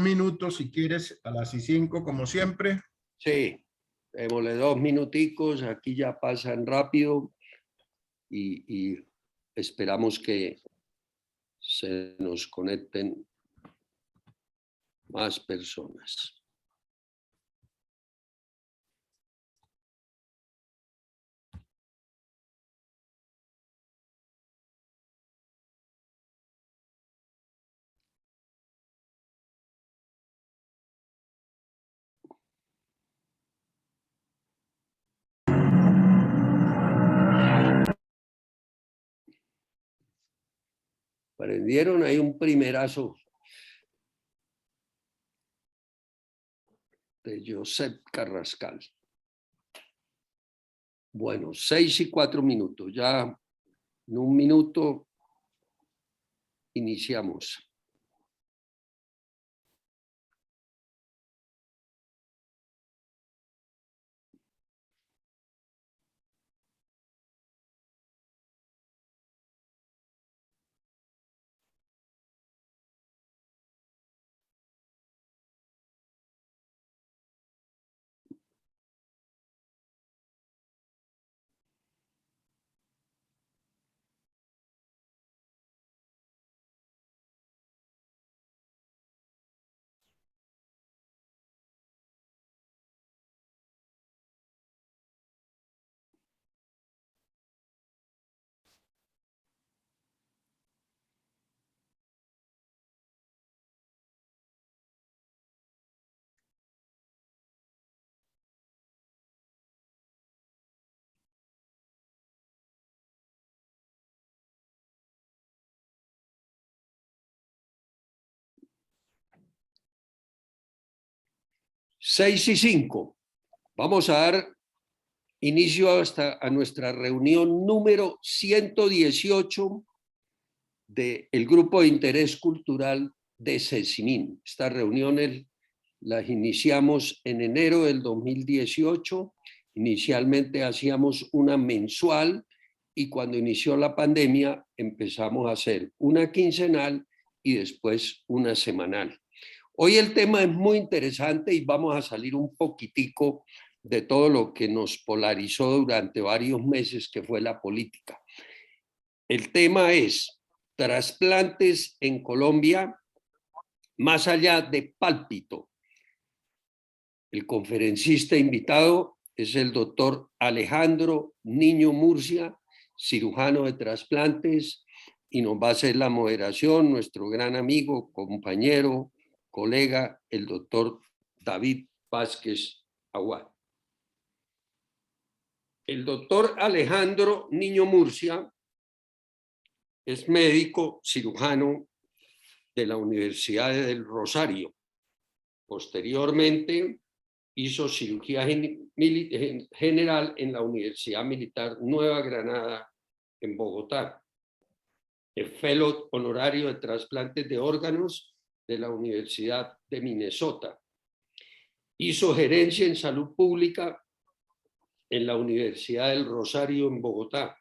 minutos si quieres, a las 5 como siempre. Sí, démosle 2 minuticos, aquí ya pasan rápido y esperamos que se nos conecten más personas. Prendieron ahí un primerazo de Josep Carrascal. Bueno, 6:04. Ya en un minuto iniciamos. Seis y 5. Vamos a dar inicio a nuestra reunión número 118 del Grupo de Interés Cultural de CECIMIN. Estas reuniones las iniciamos en enero del 2018. Inicialmente hacíamos una mensual y cuando inició la pandemia empezamos a hacer una quincenal y después una semanal. Hoy el tema es muy interesante y vamos a salir un poquitico de todo lo que nos polarizó durante varios meses, que fue la política. El tema es trasplantes en Colombia, más allá de pálpito. El conferencista invitado es el doctor Alejandro Niño Murcia, cirujano de trasplantes, y nos va a hacer la moderación nuestro gran amigo, compañero, colega, el doctor David Vázquez Aguad. El doctor Alejandro Niño Murcia es médico cirujano de la Universidad del Rosario. Posteriormente hizo cirugía general en la Universidad Militar Nueva Granada en Bogotá. Es fellow honorario de trasplantes de órganos de la Universidad de Minnesota. Hizo gerencia en salud pública en la Universidad del Rosario en Bogotá.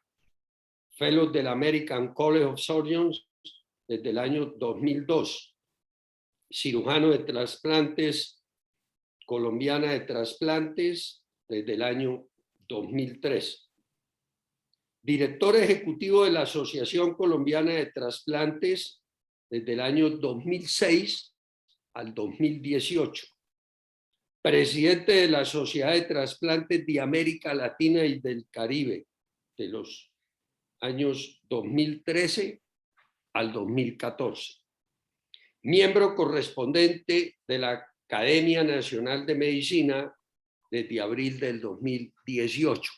Fellow del American College of Surgeons desde el año 2002. Cirujano de trasplantes, colombiana de trasplantes desde el año 2003. Director ejecutivo de la Asociación Colombiana de Trasplantes desde el año 2006 al 2018. Presidente de la Sociedad de Trasplantes de América Latina y del Caribe de los años 2013 al 2014. Miembro correspondiente de la Academia Nacional de Medicina desde abril del 2018.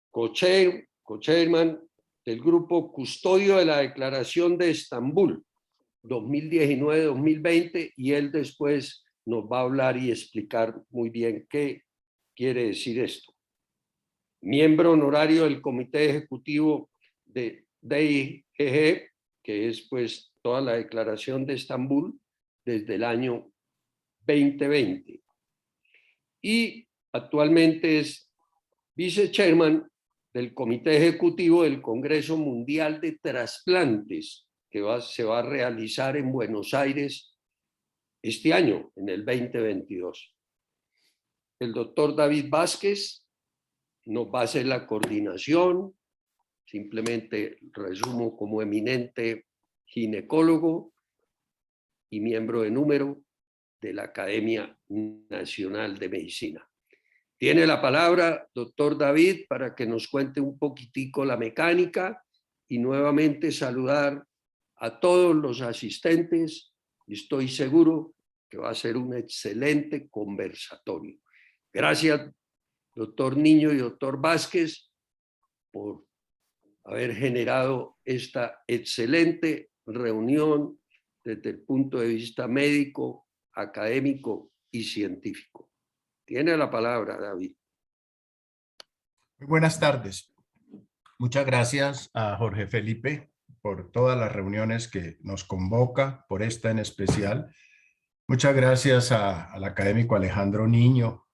Co-chairman del grupo Custodio de la Declaración de Estambul 2019-2020, y él después nos va a hablar y explicar muy bien qué quiere decir esto. Miembro honorario del Comité Ejecutivo de DIGG, que es pues toda la Declaración de Estambul desde el año 2020. Y actualmente es vice-chairman del Comité Ejecutivo del Congreso Mundial de Trasplantes que se va a realizar en Buenos Aires este año, en el 2022. El doctor David Vázquez nos va a hacer la coordinación. Simplemente resumo como eminente ginecólogo y miembro de número de la Academia Nacional de Medicina. Tiene la palabra, doctor David, para que nos cuente un poquitico la mecánica y nuevamente saludar a todos los asistentes. Estoy seguro que va a ser un excelente conversatorio. Gracias, doctor Niño y doctor Vázquez, por haber generado esta excelente reunión desde el punto de vista médico, académico y científico. Tiene la palabra, David. Muy buenas tardes. Muchas gracias a Jorge Felipe por todas las reuniones que nos convoca, por esta en especial. Muchas gracias al académico Alejandro Niño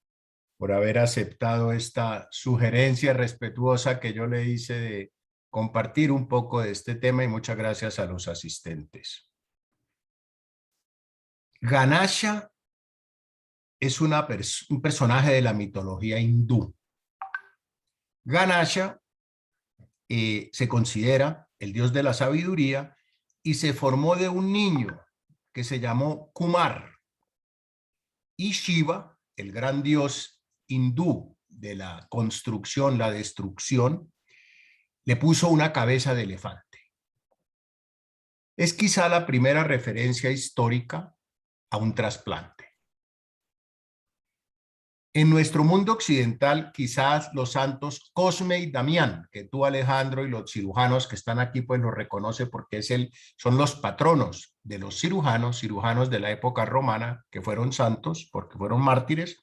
por haber aceptado esta sugerencia respetuosa que yo le hice de compartir un poco de este tema, y muchas gracias a los asistentes. Ganesha es un personaje de la mitología hindú. Ganesha se considera el dios de la sabiduría y se formó de un niño que se llamó Kumar. Y Shiva, el gran dios hindú de la construcción, la destrucción, le puso una cabeza de elefante. Es quizá la primera referencia histórica a un trasplante. En nuestro mundo occidental, quizás los santos Cosme y Damián, que tú, Alejandro, y los cirujanos que están aquí, pues los reconoce porque son los patronos de los cirujanos de la época romana, que fueron santos porque fueron mártires.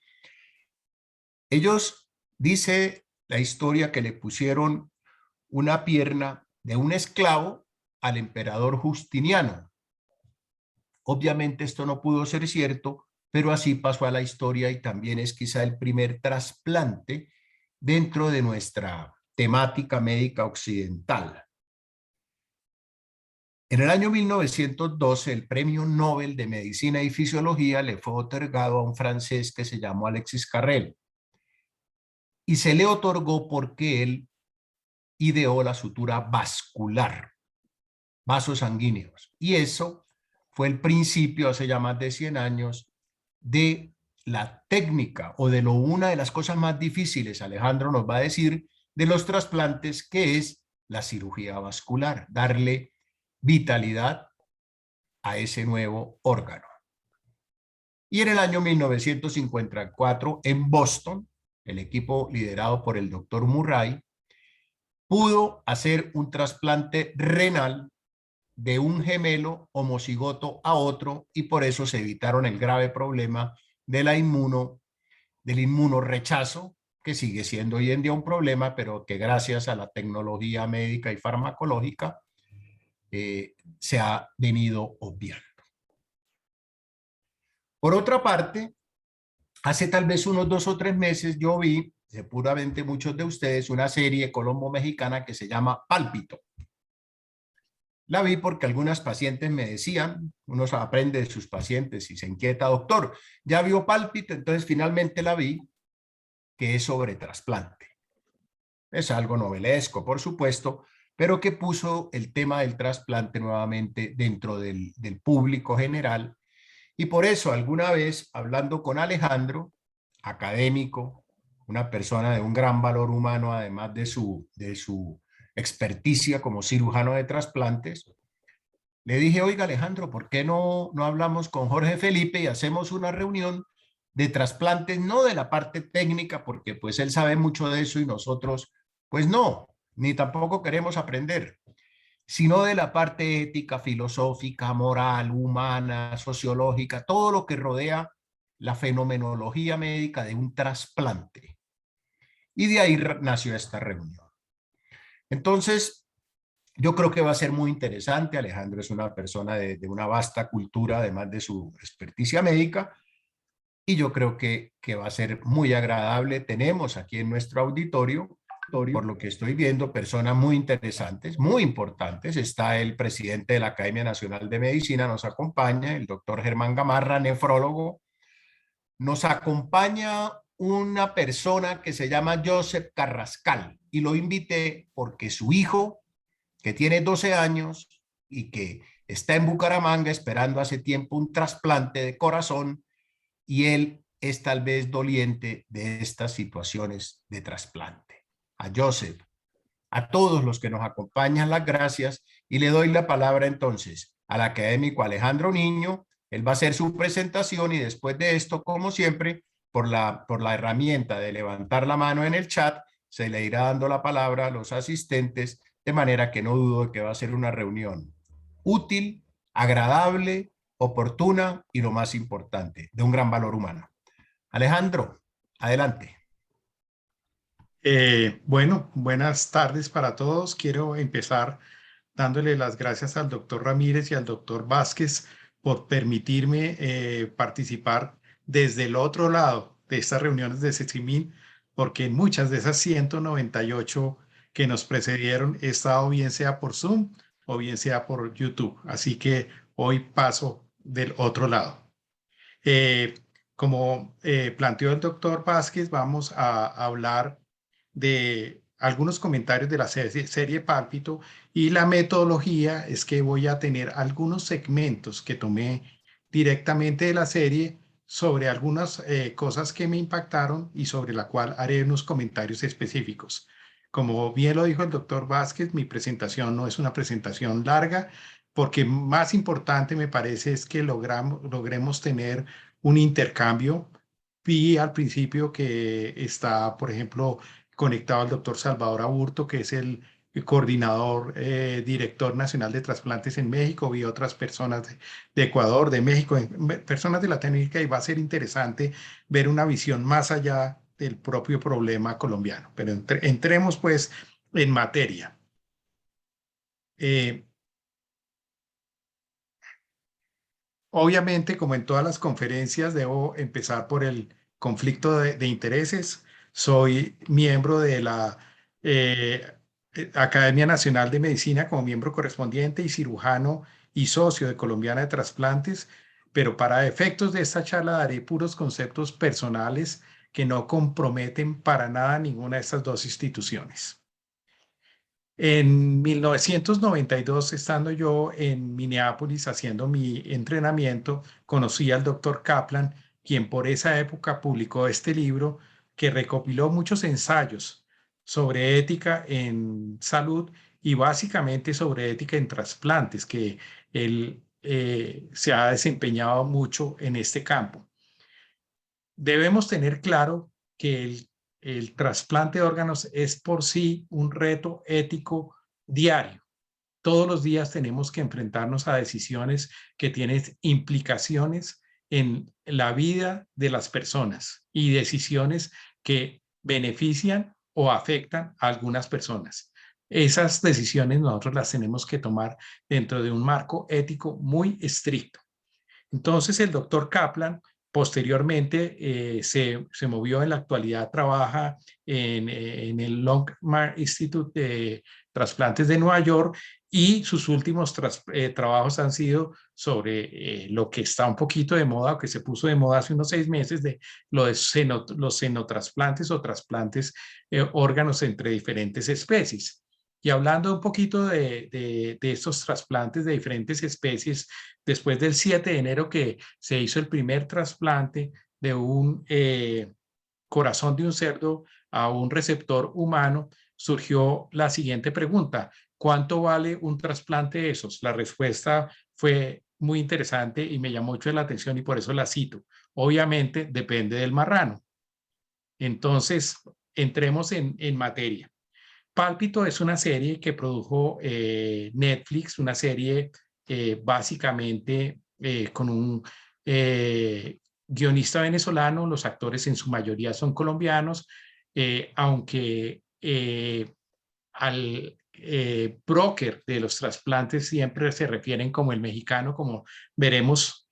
Ellos, dice la historia, que le pusieron una pierna de un esclavo al emperador Justiniano. Obviamente esto no pudo ser cierto, pero así pasó a la historia y también es quizá el primer trasplante dentro de nuestra temática médica occidental. En el año 1912, el Premio Nobel de Medicina y Fisiología le fue otorgado a un francés que se llamó Alexis Carrel. Y se le otorgó porque él ideó la sutura vascular, vasos sanguíneos. Y eso fue el principio, hace ya más de 100 años, de la técnica o de una de las cosas más difíciles, Alejandro nos va a decir, de los trasplantes, que es la cirugía vascular, darle vitalidad a ese nuevo órgano. Y en el año 1954, en Boston, el equipo liderado por el doctor Murray pudo hacer un trasplante renal de un gemelo homocigoto a otro, y por eso se evitaron el grave problema de del inmunorechazo, que sigue siendo hoy en día un problema, pero que gracias a la tecnología médica y farmacológica se ha venido obviando. Por otra parte, hace tal vez unos 2 o 3 meses yo vi, seguramente muchos de ustedes, una serie colombo-mexicana que se llama Pálpito. La vi porque algunas pacientes me decían, uno aprende de sus pacientes y se inquieta, doctor, ya vio Pálpito, entonces finalmente la vi, que es sobre trasplante. Es algo novelesco, por supuesto, pero que puso el tema del trasplante nuevamente dentro del público general. Y por eso alguna vez, hablando con Alejandro, académico, una persona de un gran valor humano, además de su experticia como cirujano de trasplantes, le dije, oiga Alejandro, ¿por qué no hablamos con Jorge Felipe y hacemos una reunión de trasplantes, no de la parte técnica, porque pues él sabe mucho de eso y nosotros pues no, ni tampoco queremos aprender, sino de la parte ética, filosófica, moral, humana, sociológica, todo lo que rodea la fenomenología médica de un trasplante. Y de ahí nació esta reunión. Entonces, yo creo que va a ser muy interesante. Alejandro es una persona de una vasta cultura, además de su experticia médica, y yo creo que va a ser muy agradable. Tenemos aquí en nuestro auditorio por lo que estoy viendo, personas muy interesantes, muy importantes. Está el presidente de la Academia Nacional de Medicina, nos acompaña, el doctor Germán Gamarra, nefrólogo. Nos acompaña una persona que se llama Joseph Carrascal y lo invité porque su hijo, que tiene 12 años y que está en Bucaramanga esperando hace tiempo un trasplante de corazón, y él es tal vez doliente de estas situaciones de trasplante. A Joseph, a todos los que nos acompañan, las gracias, y le doy la palabra entonces al académico Alejandro Niño. Él va a hacer su presentación y después de esto, como siempre, por la herramienta de levantar la mano en el chat, se le irá dando la palabra a los asistentes, de manera que no dudo que va a ser una reunión útil, agradable, oportuna y, lo más importante, de un gran valor humano. Alejandro, adelante. Bueno, buenas tardes para todos. Quiero empezar dándole las gracias al doctor Ramírez y al doctor Vázquez por permitirme participar desde el otro lado de estas reuniones de CECIMIN, porque en muchas de esas 198 que nos precedieron he estado bien sea por Zoom o bien sea por YouTube. Así que hoy paso del otro lado. Eh, Como planteó el doctor Vázquez, vamos a hablar de algunos comentarios de la serie Pálpito, y la metodología es que voy a tener algunos segmentos que tomé directamente de la serie sobre algunas cosas que me impactaron y sobre la cual haré unos comentarios específicos. Como bien lo dijo el doctor Vázquez, mi presentación no es una presentación larga, porque más importante me parece es que logremos tener un intercambio. Vi al principio que está, por ejemplo, conectado al doctor Salvador Aburto, que es el coordinador, director nacional de trasplantes en México. Vi otras personas de Ecuador, de México, personas de Latinoamérica, y va a ser interesante ver una visión más allá del propio problema colombiano. Pero entremos pues en materia. Eh, Obviamente, como en todas las conferencias, debo empezar por el conflicto de intereses. Soy miembro de la eh, Academia Nacional de Medicina como miembro correspondiente y cirujano y socio de Colombiana de Trasplantes, pero para efectos de esta charla daré puros conceptos personales que no comprometen para nada ninguna de estas dos instituciones. En 1992, estando yo en Minneapolis haciendo mi entrenamiento, conocí al doctor Kaplan, quien por esa época publicó este libro que recopiló muchos ensayos sobre ética en salud y básicamente sobre ética en trasplantes, que él se ha desempeñado mucho en este campo. Debemos tener claro que el trasplante de órganos es por sí un reto ético diario. Todos los días tenemos que enfrentarnos a decisiones que tienen implicaciones en la vida de las personas y decisiones que benefician o afectan a algunas personas. Esas decisiones nosotros las tenemos que tomar dentro de un marco ético muy estricto. Entonces, el doctor Kaplan posteriormente se movió. En la actualidad trabaja en el Longmar Institute de Trasplantes de Nueva York, y sus últimos trabajos han sido sobre lo que está un poquito de moda, o que se puso de moda hace unos 6 meses, de los xenotrasplantes o trasplantes órganos entre diferentes especies. Y hablando un poquito de estos trasplantes de diferentes especies, después del 7 de enero que se hizo el primer trasplante de un corazón de un cerdo a un receptor humano, surgió la siguiente pregunta: ¿cuánto vale un trasplante de esos? La respuesta fue muy interesante y me llamó mucho la atención, y por eso la cito. Obviamente depende del marrano. Entonces, entremos en materia. Pálpito es una serie que produjo Netflix, una serie básicamente con un guionista venezolano. Los actores en su mayoría son colombianos, aunque al broker de los trasplantes siempre se refieren como el mexicano, como veremos,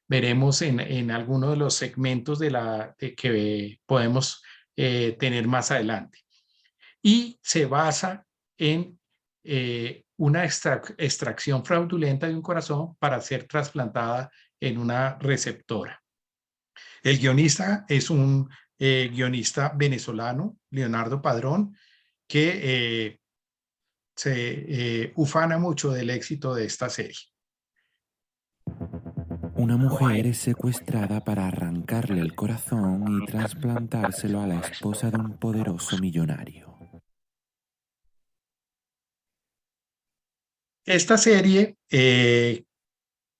veremos en alguno de los segmentos que podemos tener más adelante. y se basa en una extracción fraudulenta de un corazón para ser trasplantada en una receptora. El guionista es un guionista venezolano, Leonardo Padrón, que se ufana mucho del éxito de esta serie. Una mujer es secuestrada para arrancarle el corazón y trasplantárselo a la esposa de un poderoso millonario. Esta serie,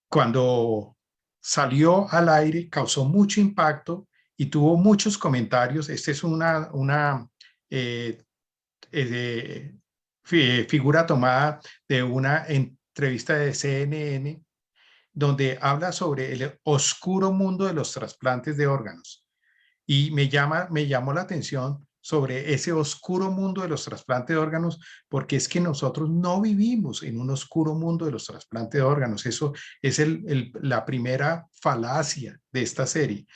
cuando salió al aire, causó mucho impacto y tuvo muchos comentarios. Esta es una figura tomada de una entrevista de CNN, donde habla sobre el oscuro mundo de los trasplantes de órganos. Y me llamó la atención sobre ese oscuro mundo de los trasplantes de órganos, porque es que nosotros no vivimos en un oscuro mundo de los trasplantes de órganos. Eso es la primera falacia de esta serie.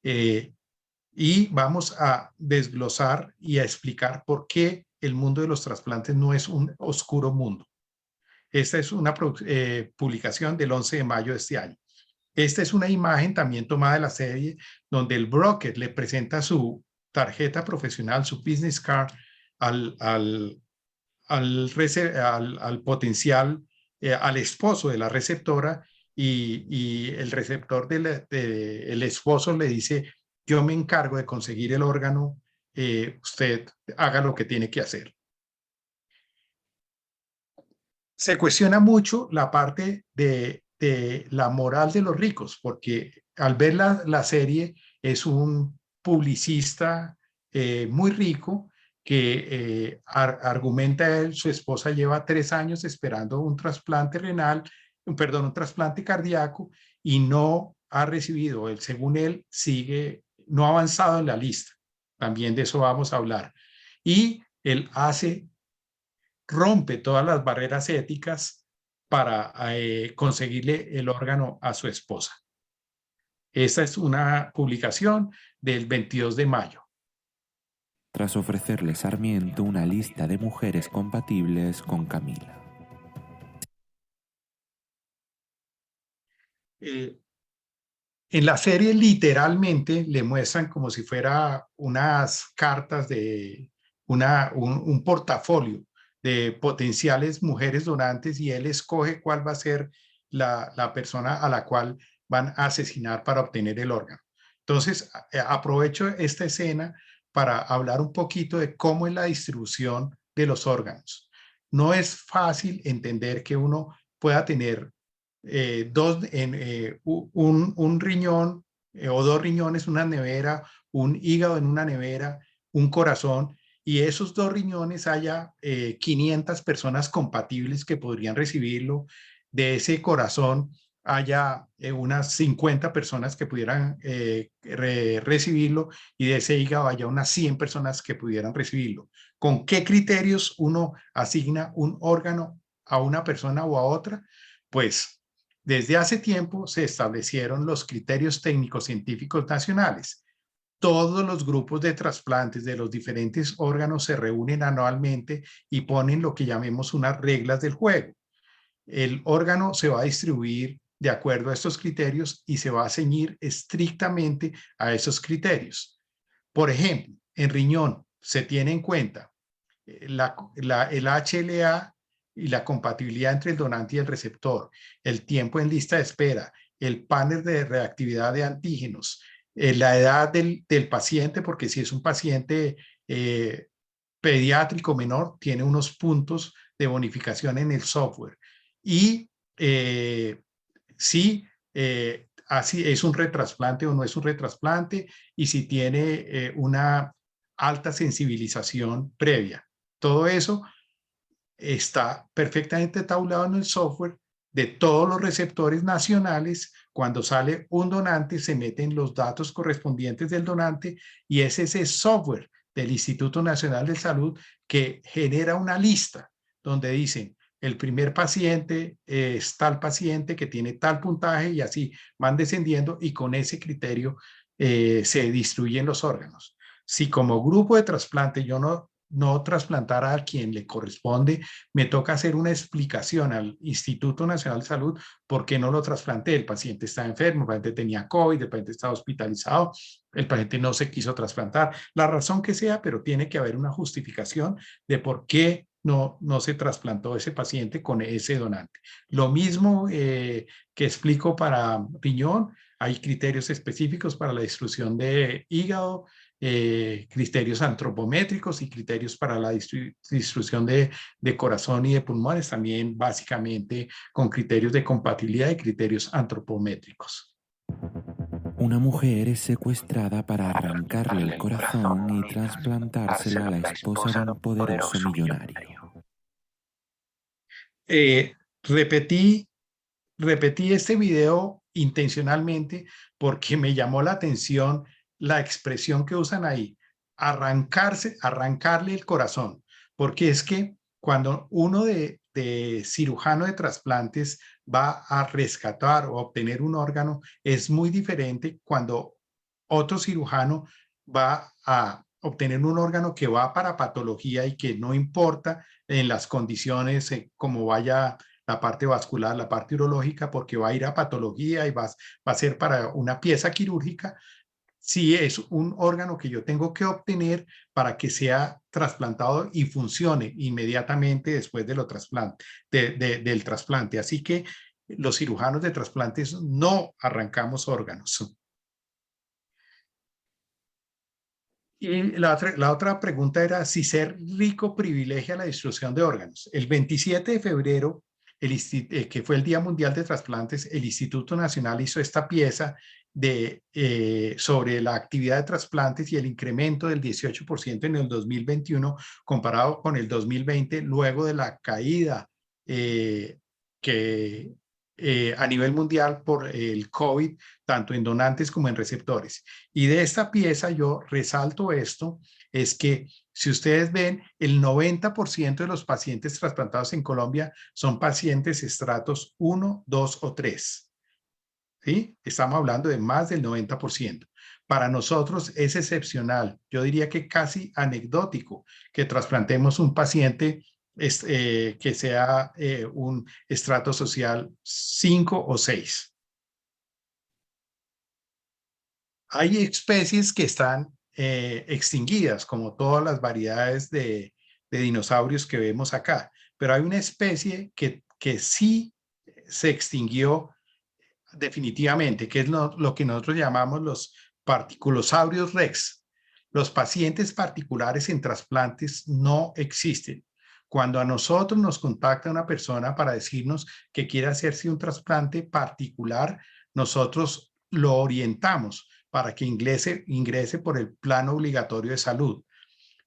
Y vamos a desglosar y a explicar por qué el mundo de los trasplantes no es un oscuro mundo. Esta es una publicación del 11 de mayo de este año. Esta es una imagen también tomada de la serie donde el broker le presenta su tarjeta profesional, su business card al potencial, al esposo de la receptora y el receptor el esposo le dice: yo me encargo de conseguir el órgano, usted haga lo que tiene que hacer. Se cuestiona mucho la parte de la moral de los ricos, porque al ver la serie es un publicista muy rico que argumenta él, su esposa lleva 3 años esperando un trasplante renal, perdón, un trasplante cardíaco y no ha recibido, según él, no ha avanzado en la lista. También de eso vamos a hablar. Y él rompe todas las barreras éticas para conseguirle el órgano a su esposa. Esta es una publicación del 22 de mayo. Tras ofrecerle Sarmiento una lista de mujeres compatibles con Camila. En la serie literalmente le muestran como si fuera unas cartas de un portafolio de potenciales mujeres donantes y él escoge cuál va a ser la persona a la cual van a asesinar para obtener el órgano. Entonces, aprovecho esta escena para hablar un poquito de cómo es la distribución de los órganos. No es fácil entender que uno pueda tener un riñón o 2 riñones, una nevera, un hígado en una nevera, un corazón, y esos 2 riñones haya 500 personas compatibles que podrían recibirlo. De ese corazón haya unas 50 personas que pudieran recibirlo y de ese hígado haya unas 100 personas que pudieran recibirlo. ¿Con qué criterios uno asigna un órgano a una persona o a otra? Pues desde hace tiempo se establecieron los criterios técnicos científicos nacionales. Todos los grupos de trasplantes de los diferentes órganos se reúnen anualmente y ponen lo que llamemos unas reglas del juego. El órgano se va a distribuir de acuerdo a estos criterios y se va a ceñir estrictamente a esos criterios. Por ejemplo, en riñón se tiene en cuenta el HLA y la compatibilidad entre el donante y el receptor, el tiempo en lista de espera, el panel de reactividad de antígenos, la edad del paciente, porque si es un paciente pediátrico menor, tiene unos puntos de bonificación en el software. Y si así es un retrasplante o no es un retrasplante, y si tiene una alta sensibilización previa. Todo eso está perfectamente tablado en el software de todos los receptores nacionales. Cuando sale un donante, se meten los datos correspondientes del donante y es ese software del Instituto Nacional de Salud que genera una lista donde dicen: el primer paciente es tal paciente que tiene tal puntaje, y así van descendiendo, y con ese criterio se distribuyen los órganos. Si como grupo de trasplante yo no no trasplantar a quien le corresponde, me toca hacer una explicación al Instituto Nacional de Salud por qué no lo trasplanté. El paciente está enfermo, el paciente tenía COVID, el paciente estaba hospitalizado, el paciente no se quiso trasplantar, la razón que sea, pero tiene que haber una justificación de por qué no se trasplantó ese paciente con ese donante. Lo mismo que explico para riñón, hay criterios específicos para la distribución de hígado, criterios antropométricos y criterios para la distribución de corazón y de pulmones, también básicamente con criterios de compatibilidad y criterios antropométricos. Una mujer es secuestrada para arrancarle el corazón y trasplantárselo a la esposa de un poderoso millonario. Repetí este video intencionalmente porque me llamó la atención la expresión que usan ahí, arrancarle el corazón, porque es que cuando uno de cirujano de trasplantes va a rescatar o obtener un órgano, es muy diferente cuando otro cirujano va a obtener un órgano que va para patología y que no importa en las condiciones como vaya la parte vascular, la parte urológica, porque va a ir a patología y va a ser para una pieza quirúrgica. Si es un órgano que yo tengo que obtener para que sea trasplantado y funcione inmediatamente después de del trasplante. Así que los cirujanos de trasplantes no arrancamos órganos. Y la otra pregunta era si ser rico privilegia la distribución de órganos. El 27 de febrero, que fue el Día Mundial de Trasplantes, el Instituto Nacional hizo esta pieza sobre la actividad de trasplantes y el incremento del 18% en el 2021 comparado con el 2020, luego de la caída a nivel mundial por el COVID, tanto en donantes como en receptores. Y de esta pieza yo resalto esto, es que si ustedes ven, el 90% de los pacientes trasplantados en Colombia son pacientes estratos 1, 2 o 3. ¿Sí? Estamos hablando de más del 90%. Para nosotros es excepcional, yo diría que casi anecdótico, que trasplantemos un paciente que sea un estrato social 5 o 6. Hay especies que están extinguidas, como todas las variedades de dinosaurios que vemos acá, pero hay una especie que sí se extinguió definitivamente, que es lo que nosotros llamamos los Particulosaurus rex. Los pacientes particulares en trasplantes no existen. Cuando a nosotros nos contacta una persona para decirnos que quiere hacerse un trasplante particular, nosotros lo orientamos para que ingrese por el plan obligatorio de salud.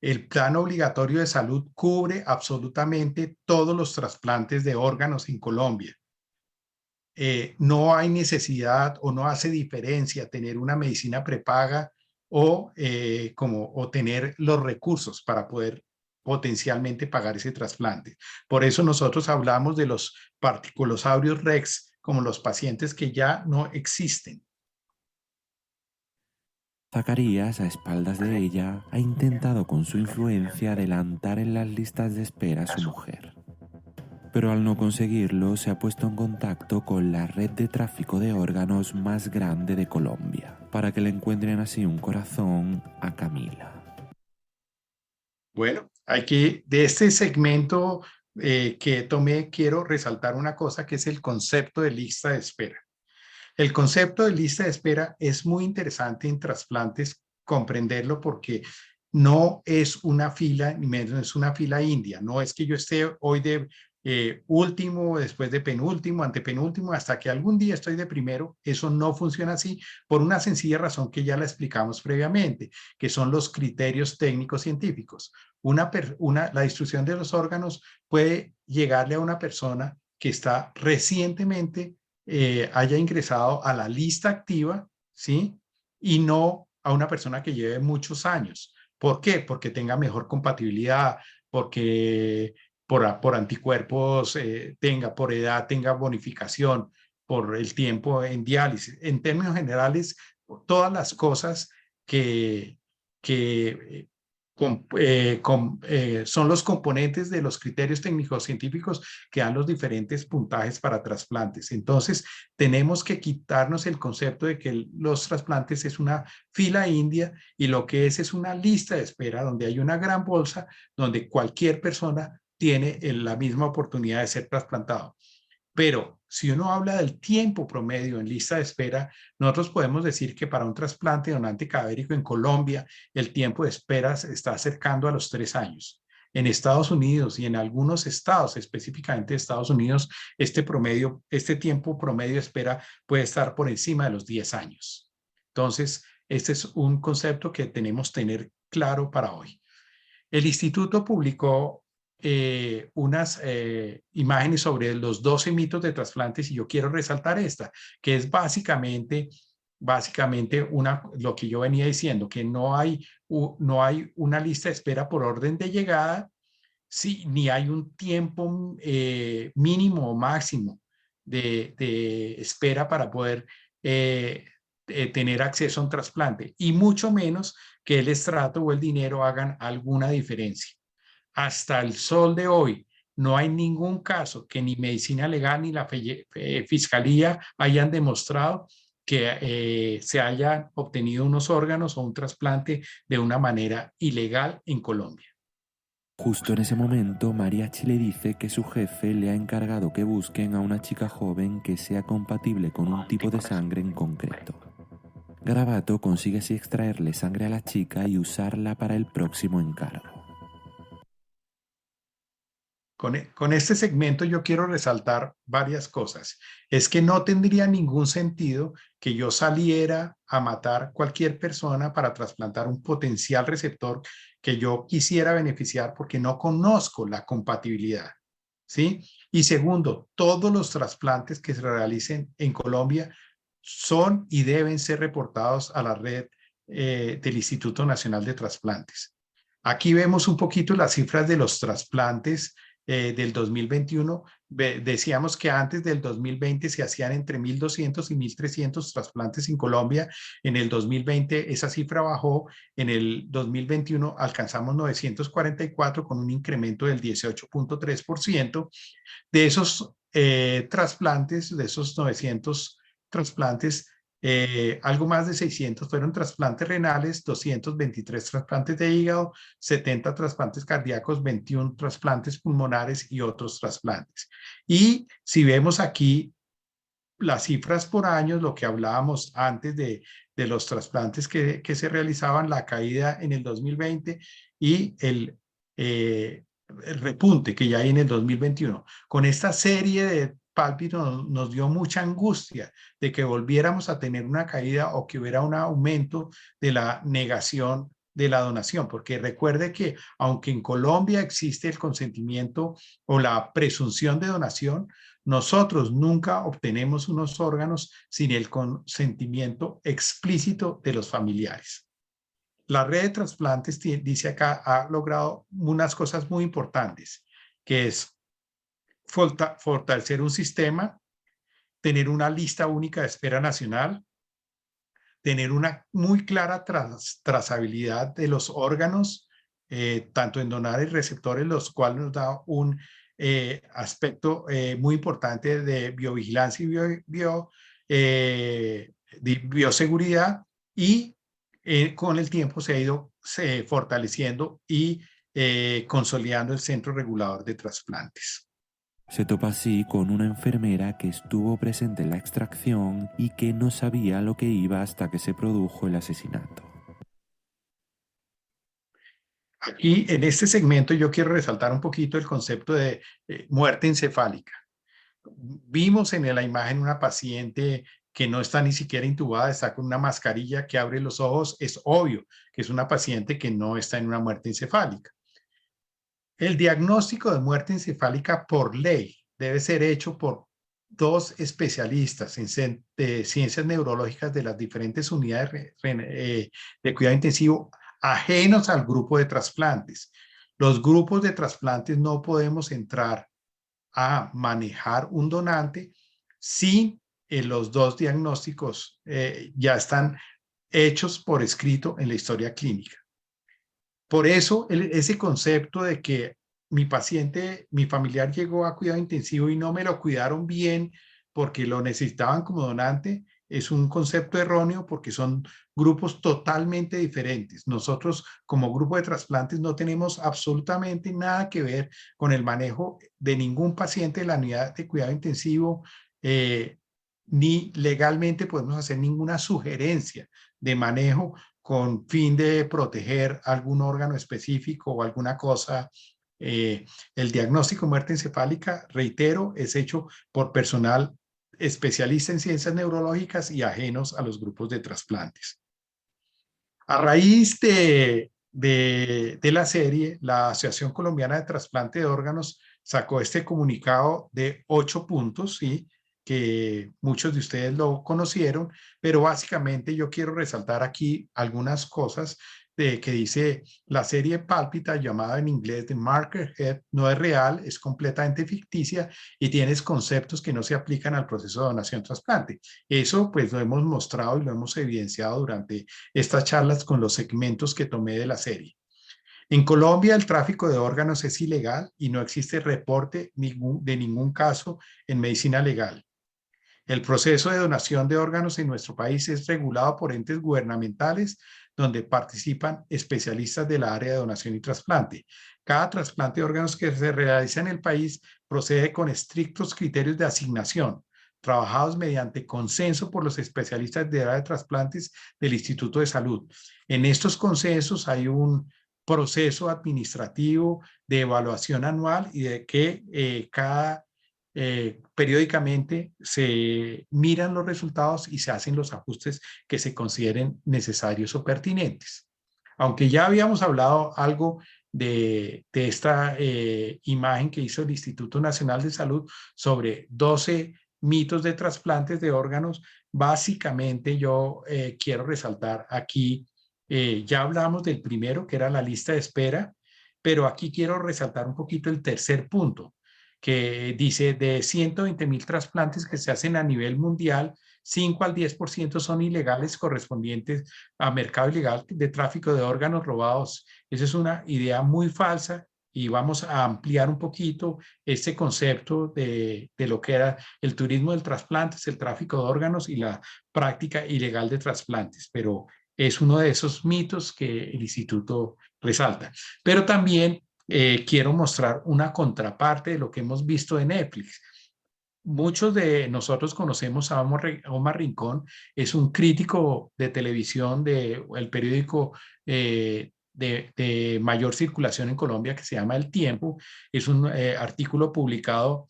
El plan obligatorio de salud cubre absolutamente todos los trasplantes de órganos en Colombia. No hay necesidad o no hace diferencia tener una medicina prepaga o tener los recursos para poder potencialmente pagar ese trasplante. Por eso nosotros hablamos de los Particulosaurus rex como los pacientes que ya no existen. Zacarías, a espaldas de ella, ha intentado con su influencia adelantar en las listas de espera a su mujer. Pero al no conseguirlo, se ha puesto en contacto con la red de tráfico de órganos más grande de Colombia, para que le encuentren así un corazón a Camila. Bueno, de este segmento que tomé, quiero resaltar una cosa que es el concepto de lista de espera. El concepto de lista de espera es muy interesante en trasplantes comprenderlo porque no es una fila, ni menos es una fila india. No es que yo esté hoy de último, después de penúltimo, antepenúltimo, hasta que algún día estoy de primero. Eso no funciona así por una sencilla razón que ya la explicamos previamente, que son los criterios técnicos científicos. La distribución de los órganos puede llegarle a una persona que está recientemente haya ingresado a la lista activa, ¿sí? Y no a una persona que lleve muchos años. ¿Por qué? Porque tenga mejor compatibilidad, porque por anticuerpos por edad tenga bonificación, por el tiempo en diálisis. En términos generales, todas las cosas que son los componentes de los criterios técnicos científicos que dan los diferentes puntajes para trasplantes. Entonces, tenemos que quitarnos el concepto de que los trasplantes es una fila india y lo que es una lista de espera donde hay una gran bolsa donde cualquier persona tiene la misma oportunidad de ser trasplantado. Pero si uno habla del tiempo promedio en lista de espera, nosotros podemos decir que para un trasplante de donante cadavérico en Colombia, el tiempo de espera se está acercando a los 3 años. En Estados Unidos y en algunos estados, específicamente Estados Unidos, este tiempo promedio de espera puede estar por encima de los 10 años. Entonces, este es un concepto que tenemos que tener claro para hoy. El instituto publicó unas imágenes sobre los 12 mitos de trasplantes y yo quiero resaltar esta, que es básicamente lo que yo venía diciendo, que no hay una lista de espera por orden de llegada, sí, ni hay un tiempo mínimo o máximo de espera para poder tener acceso a un trasplante, y mucho menos que el estrato o el dinero hagan alguna diferencia. Hasta el sol de hoy, no hay ningún caso que ni medicina legal ni la fiscalía hayan demostrado que se hayan obtenido unos órganos o un trasplante de una manera ilegal en Colombia. Justo en ese momento, Mariachi le dice que su jefe le ha encargado que busquen a una chica joven que sea compatible con un tipo de sangre en concreto. Garabato consigue así extraerle sangre a la chica y usarla para el próximo encargo. Con este segmento yo quiero resaltar varias cosas. Es que no tendría ningún sentido que yo saliera a matar cualquier persona para trasplantar un potencial receptor que yo quisiera beneficiar porque no conozco la compatibilidad, ¿sí? Y segundo, todos los trasplantes que se realicen en Colombia son y deben ser reportados a la red del Instituto Nacional de Trasplantes. Aquí vemos un poquito las cifras de los trasplantes del 2021. Decíamos que antes del 2020 se hacían entre 1.200 y 1.300 trasplantes en Colombia. En el 2020 esa cifra bajó. En el 2021 alcanzamos 944 con un incremento del 18.3%. De esos trasplantes, de esos 900 trasplantes, algo más de 600 fueron trasplantes renales, 223 trasplantes de hígado, 70 trasplantes cardíacos, 21 trasplantes pulmonares y otros trasplantes. Y si vemos aquí las cifras por años, lo que hablábamos antes de los trasplantes que se realizaban, la caída en el 2020 y el repunte que ya hay en el 2021. Con esta serie de pálpitos nos dio mucha angustia de que volviéramos a tener una caída o que hubiera un aumento de la negación de la donación, porque recuerde que aunque en Colombia existe el consentimiento o la presunción de donación, nosotros nunca obtenemos unos órganos sin el consentimiento explícito de los familiares. La red de trasplantes, dice acá, ha logrado unas cosas muy importantes, que es fortalecer un sistema, tener una lista única de espera nacional, tener una muy clara trazabilidad de los órganos, tanto en donantes y receptores, los cuales nos da un aspecto muy importante de biovigilancia y de bioseguridad, y con el tiempo se ha ido fortaleciendo y consolidando el Centro Regulador de Trasplantes. Se topa así con una enfermera que estuvo presente en la extracción y que no sabía lo que iba hasta que se produjo el asesinato. Aquí, en este segmento, yo quiero resaltar un poquito el concepto de muerte encefálica. Vimos en la imagen una paciente que no está ni siquiera intubada, está con una mascarilla que abre los ojos. Es obvio que es una paciente que no está en una muerte encefálica. El diagnóstico de muerte encefálica por ley debe ser hecho por 2 especialistas en ciencias neurológicas de las diferentes unidades de cuidado intensivo ajenos al grupo de trasplantes. Los grupos de trasplantes no podemos entrar a manejar un donante si los 2 diagnósticos ya están hechos por escrito en la historia clínica. Por eso ese concepto de que mi paciente, mi familiar llegó a cuidado intensivo y no me lo cuidaron bien porque lo necesitaban como donante, es un concepto erróneo porque son grupos totalmente diferentes. Nosotros como grupo de trasplantes no tenemos absolutamente nada que ver con el manejo de ningún paciente de la unidad de cuidado intensivo, ni legalmente podemos hacer ninguna sugerencia de manejo con fin de proteger algún órgano específico o alguna cosa. El diagnóstico de muerte encefálica, reitero, es hecho por personal especialista en ciencias neurológicas y ajenos a los grupos de trasplantes. A raíz de la serie, la Asociación Colombiana de Trasplante de Órganos sacó este comunicado de 8 puntos, ¿sí?, que muchos de ustedes lo conocieron, pero básicamente yo quiero resaltar aquí algunas cosas que dice la serie Pálpita, llamada en inglés The Marker Head, no es real, es completamente ficticia y tienes conceptos que no se aplican al proceso de donación-trasplante. Eso pues lo hemos mostrado y lo hemos evidenciado durante estas charlas con los segmentos que tomé de la serie. En Colombia el tráfico de órganos es ilegal y no existe reporte de ningún caso en medicina legal. El proceso de donación de órganos en nuestro país es regulado por entes gubernamentales donde participan especialistas de la área de donación y trasplante. Cada trasplante de órganos que se realiza en el país procede con estrictos criterios de asignación, trabajados mediante consenso por los especialistas de área de trasplantes del Instituto de Salud. En estos consensos hay un proceso administrativo de evaluación anual y de que periódicamente se miran los resultados y se hacen los ajustes que se consideren necesarios o pertinentes. Aunque ya habíamos hablado algo de esta imagen que hizo el Instituto Nacional de Salud sobre 12 mitos de trasplantes de órganos, básicamente yo quiero resaltar aquí, ya hablamos del primero, que era la lista de espera, pero aquí quiero resaltar un poquito el tercer punto, que dice de 120,000 trasplantes que se hacen a nivel mundial, 5 al 10% son ilegales correspondientes a mercado ilegal de tráfico de órganos robados. Esa es una idea muy falsa y vamos a ampliar un poquito este concepto de lo que era el turismo del trasplante, el tráfico de órganos y la práctica ilegal de trasplantes, pero es uno de esos mitos que el instituto resalta. Pero también quiero mostrar una contraparte de lo que hemos visto en Netflix. Muchos de nosotros conocemos a Omar Rincón, es un crítico de televisión del periódico de mayor circulación en Colombia que se llama El Tiempo. Es un artículo publicado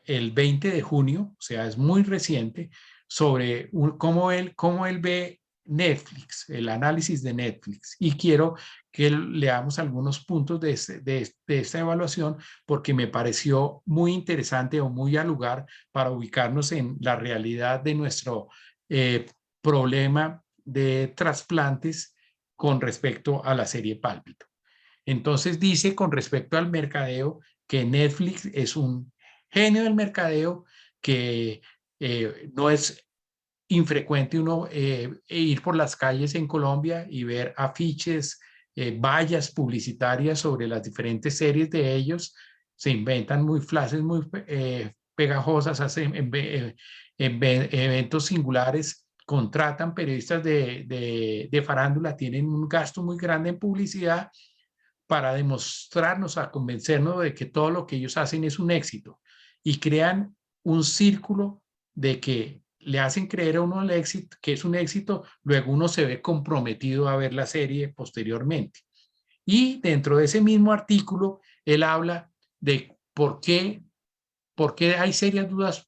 el 20 de junio, o sea, es muy reciente, sobre cómo él ve Netflix, el análisis de Netflix. Y quiero que leamos algunos puntos de esta evaluación porque me pareció muy interesante o muy al lugar para ubicarnos en la realidad de nuestro problema de trasplantes con respecto a la serie Pálpito. Entonces dice con respecto al mercadeo que Netflix es un genio del mercadeo, que no es infrecuente uno ir por las calles en Colombia y ver afiches, vallas publicitarias sobre las diferentes series de ellos. Se inventan muy frases muy pegajosas, hacen eventos singulares, contratan periodistas de farándula, tienen un gasto muy grande en publicidad para demostrarnos, a convencernos de que todo lo que ellos hacen es un éxito y crean un círculo de que le hacen creer a uno el éxito, que es un éxito, luego uno se ve comprometido a ver la serie posteriormente. Y dentro de ese mismo artículo, él habla de por qué hay serias dudas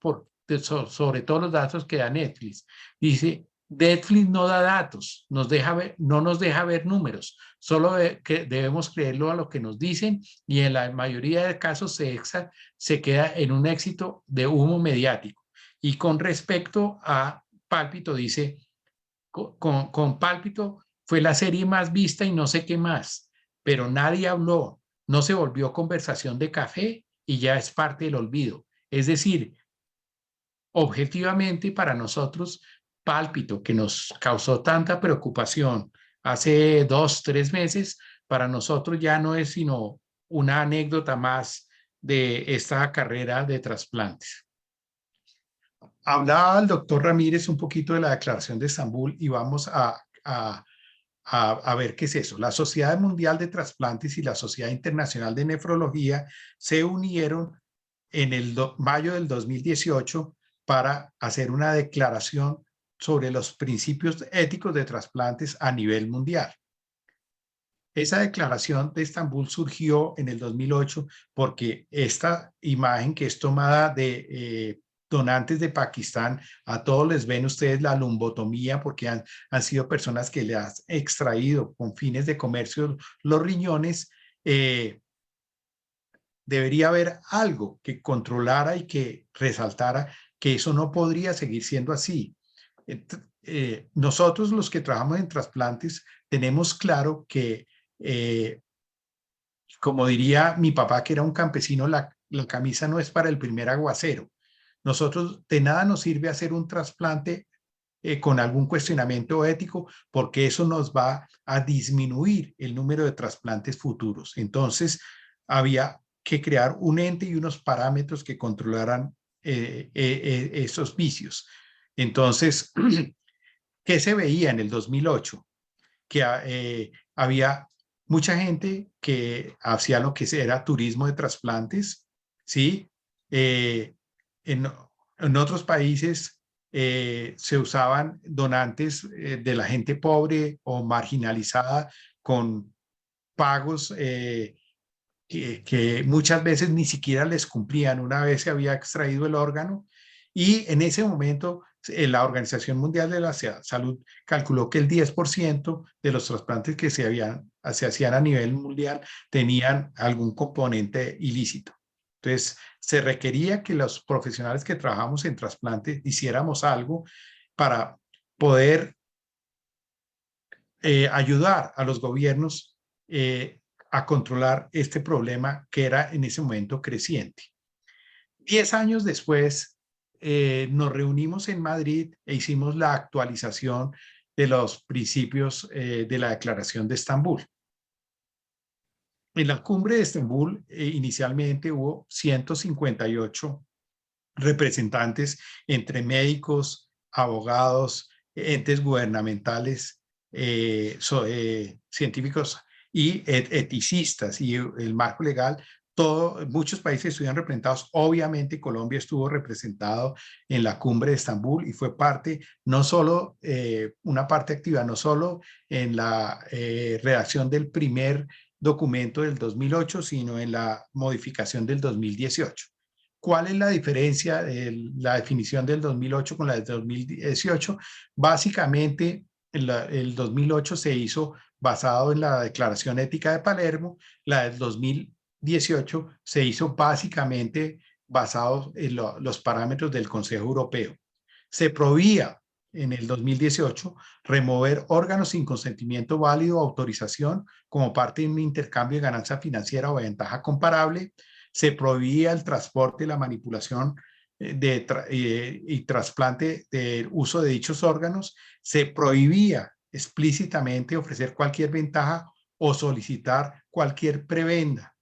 sobre todos los datos que da Netflix. Dice, Netflix no da datos, no nos deja ver números, solo que debemos creerlo a lo que nos dicen y en la mayoría de casos se queda en un éxito de humo mediático. Y con respecto a Pálpito, dice, con Pálpito fue la serie más vista y no sé qué más, pero nadie habló, no se volvió conversación de café y ya es parte del olvido. Es decir, objetivamente para nosotros, Pálpito, que nos causó tanta preocupación hace 2, 3 meses, para nosotros ya no es sino una anécdota más de esta carrera de trasplantes. Hablaba el doctor Ramírez un poquito de la Declaración de Estambul y vamos a ver qué es eso. La Sociedad Mundial de Trasplantes y la Sociedad Internacional de Nefrología se unieron en el mayo del 2018 para hacer una declaración sobre los principios éticos de trasplantes a nivel mundial. Esa declaración de Estambul surgió en el 2008 porque esta imagen que es tomada de donantes de Pakistán, a todos les ven ustedes la lumbotomía porque han sido personas que le han extraído con fines de comercio los riñones. Debería haber algo que controlara y que resaltara que eso no podría seguir siendo así. Nosotros los que trabajamos en trasplantes tenemos claro que, como diría mi papá que era un campesino, la camisa no es para el primer aguacero. Nosotros de nada nos sirve hacer un trasplante con algún cuestionamiento ético, porque eso nos va a disminuir el número de trasplantes futuros. Entonces, había que crear un ente y unos parámetros que controlaran esos vicios. Entonces, ¿qué se veía en el 2008? Que había mucha gente que hacía lo que era turismo de trasplantes, ¿sí? En otros países se usaban donantes de la gente pobre o marginalizada con pagos que muchas veces ni siquiera les cumplían una vez se había extraído el órgano. Y en ese momento la Organización Mundial de la Salud calculó que el 10% de los trasplantes que se hacían a nivel mundial tenían algún componente ilícito. Entonces, se requería que los profesionales que trabajamos en trasplante hiciéramos algo para poder ayudar a los gobiernos a controlar este problema que era en ese momento creciente. 10 años después, nos reunimos en Madrid e hicimos la actualización de los principios de la Declaración de Estambul. En la cumbre de Estambul, inicialmente hubo 158 representantes entre médicos, abogados, entes gubernamentales, científicos y eticistas y el marco legal. Muchos países estuvieron representados. Obviamente Colombia estuvo representado en la cumbre de Estambul y fue parte, no solo una parte activa, no solo en la redacción del primer documento del 2008, sino en la modificación del 2018. ¿Cuál es la diferencia de la definición del 2008 con la del 2018? Básicamente, el 2008 se hizo basado en la Declaración Ética de Palermo, la del 2018 se hizo básicamente basado en los parámetros del Consejo Europeo. Se prohibía en el 2018 remover órganos sin consentimiento válido o autorización como parte de un intercambio de ganancia financiera o de ventaja comparable. Se prohibía el transporte, la manipulación y trasplante del uso de dichos órganos. Se prohibía explícitamente ofrecer cualquier ventaja o solicitar cualquier prebenda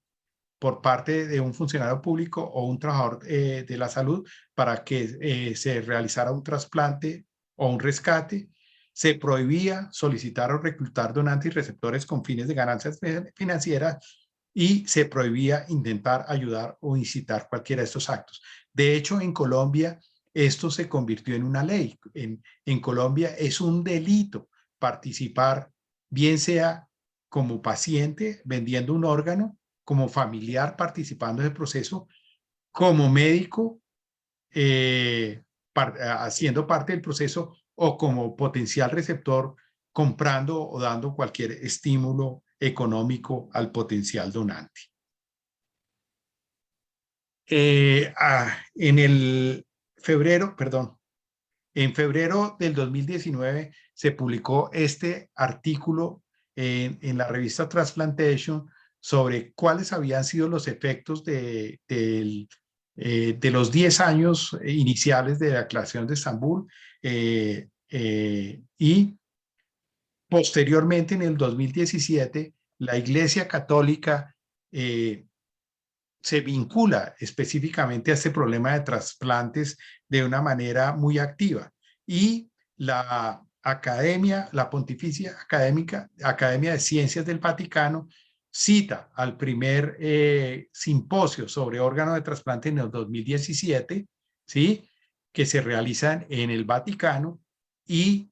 por parte de un funcionario público o un trabajador de la salud para que se realizara un trasplante o un rescate. Se prohibía solicitar o reclutar donantes y receptores con fines de ganancias financieras y se prohibía intentar ayudar o incitar cualquiera de estos actos. De hecho, en Colombia esto se convirtió en una ley. En Colombia es un delito participar, bien sea como paciente vendiendo un órgano, como familiar participando en el proceso, como médico haciendo parte del proceso o como potencial receptor comprando o dando cualquier estímulo económico al potencial donante. En febrero del 2019 se publicó este artículo en la revista Transplantation sobre cuáles habían sido los efectos de los 10 años iniciales de la Declaración de Estambul y posteriormente en el 2017 la Iglesia Católica se vincula específicamente a este problema de trasplantes de una manera muy activa. Y la Academia, la Pontificia Academia de Ciencias del Vaticano cita al primer simposio sobre órganos de trasplante en el 2017, ¿sí?, que se realizan en el Vaticano, y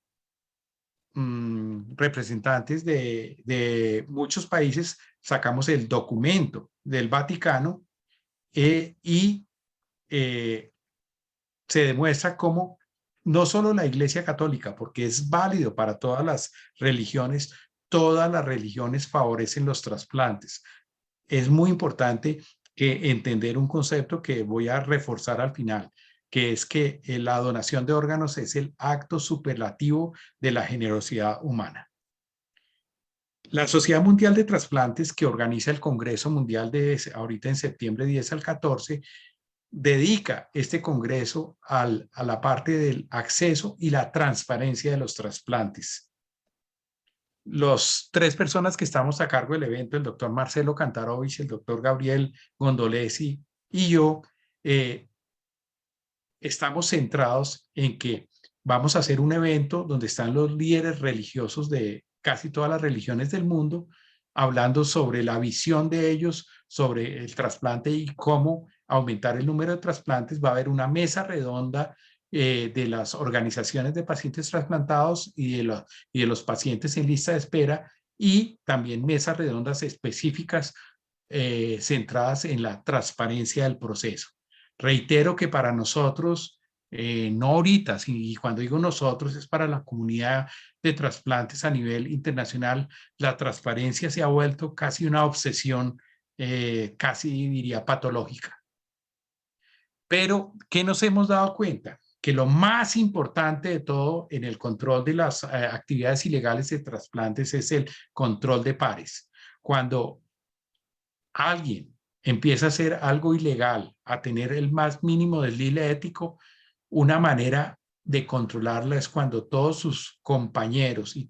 representantes de muchos países sacamos el documento del Vaticano y se demuestra cómo no solo la Iglesia Católica, porque es válido para todas las religiones favorecen los trasplantes. Es muy importante entender un concepto que voy a reforzar al final, que es que la donación de órganos es el acto superlativo de la generosidad humana. La Sociedad Mundial de Trasplantes, que organiza el Congreso Mundial de ahorita en septiembre 10 al 14, dedica este congreso a la parte del acceso y la transparencia de los trasplantes. Los 3 personas que estamos a cargo del evento, el doctor Marcelo Kantarovich, el doctor Gabriel Gondolesi y yo, estamos centrados en que vamos a hacer un evento donde están los líderes religiosos de casi todas las religiones del mundo, hablando sobre la visión de ellos sobre el trasplante y cómo aumentar el número de trasplantes. Va a haber una mesa redonda de las organizaciones de pacientes trasplantados y de los pacientes en lista de espera, y también mesas redondas específicas centradas en la transparencia del proceso. Reitero que para nosotros, no ahorita, y cuando digo nosotros es para la comunidad de trasplantes a nivel internacional, la transparencia se ha vuelto casi una obsesión, casi diría patológica. Pero, ¿qué nos hemos dado cuenta? Que lo más importante de todo en el control de las actividades ilegales de trasplantes es el control de pares. Cuando alguien empieza a hacer algo ilegal, a tener el más mínimo deslinde ético, una manera de controlarla es cuando todos sus compañeros y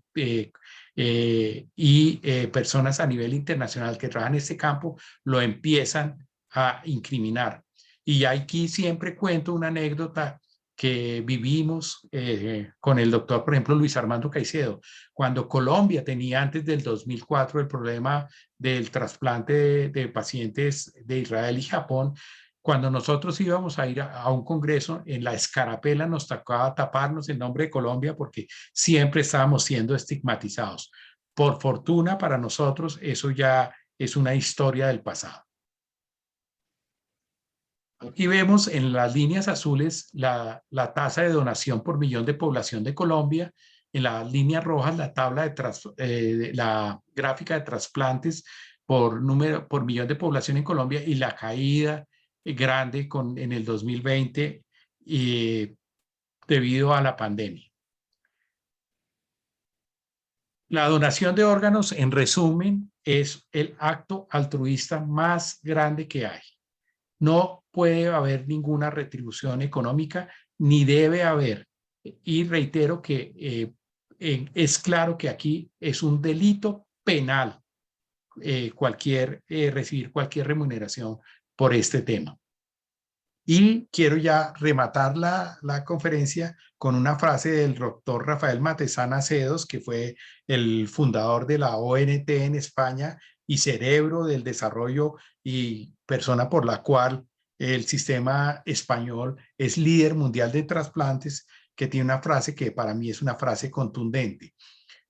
personas a nivel internacional que trabajan en este campo lo empiezan a incriminar. Y aquí siempre cuento una anécdota que vivimos con el doctor, por ejemplo, Luis Armando Caicedo. Cuando Colombia tenía antes del 2004 el problema del trasplante de pacientes de Israel y Japón, cuando nosotros íbamos a ir a un congreso, en la escarapela nos tocaba taparnos el nombre de Colombia porque siempre estábamos siendo estigmatizados. Por fortuna para nosotros, eso ya es una historia del pasado. Aquí vemos en las líneas azules la tasa de donación por millón de población de Colombia. En las líneas rojas la tabla la gráfica de trasplantes por millón de población en Colombia, y la caída grande en el 2020 debido a la pandemia. La donación de órganos, en resumen, es el acto altruista más grande que hay. No puede haber ninguna retribución económica, ni debe haber. Y reitero que es claro que aquí es un delito penal recibir cualquier remuneración por este tema. Y quiero ya rematar la conferencia con una frase del doctor Rafael Matesana Cedos, que fue el fundador de la ONT en España y cerebro del desarrollo y persona por la cual el sistema español es líder mundial de trasplantes, que tiene una frase que para mí es una frase contundente.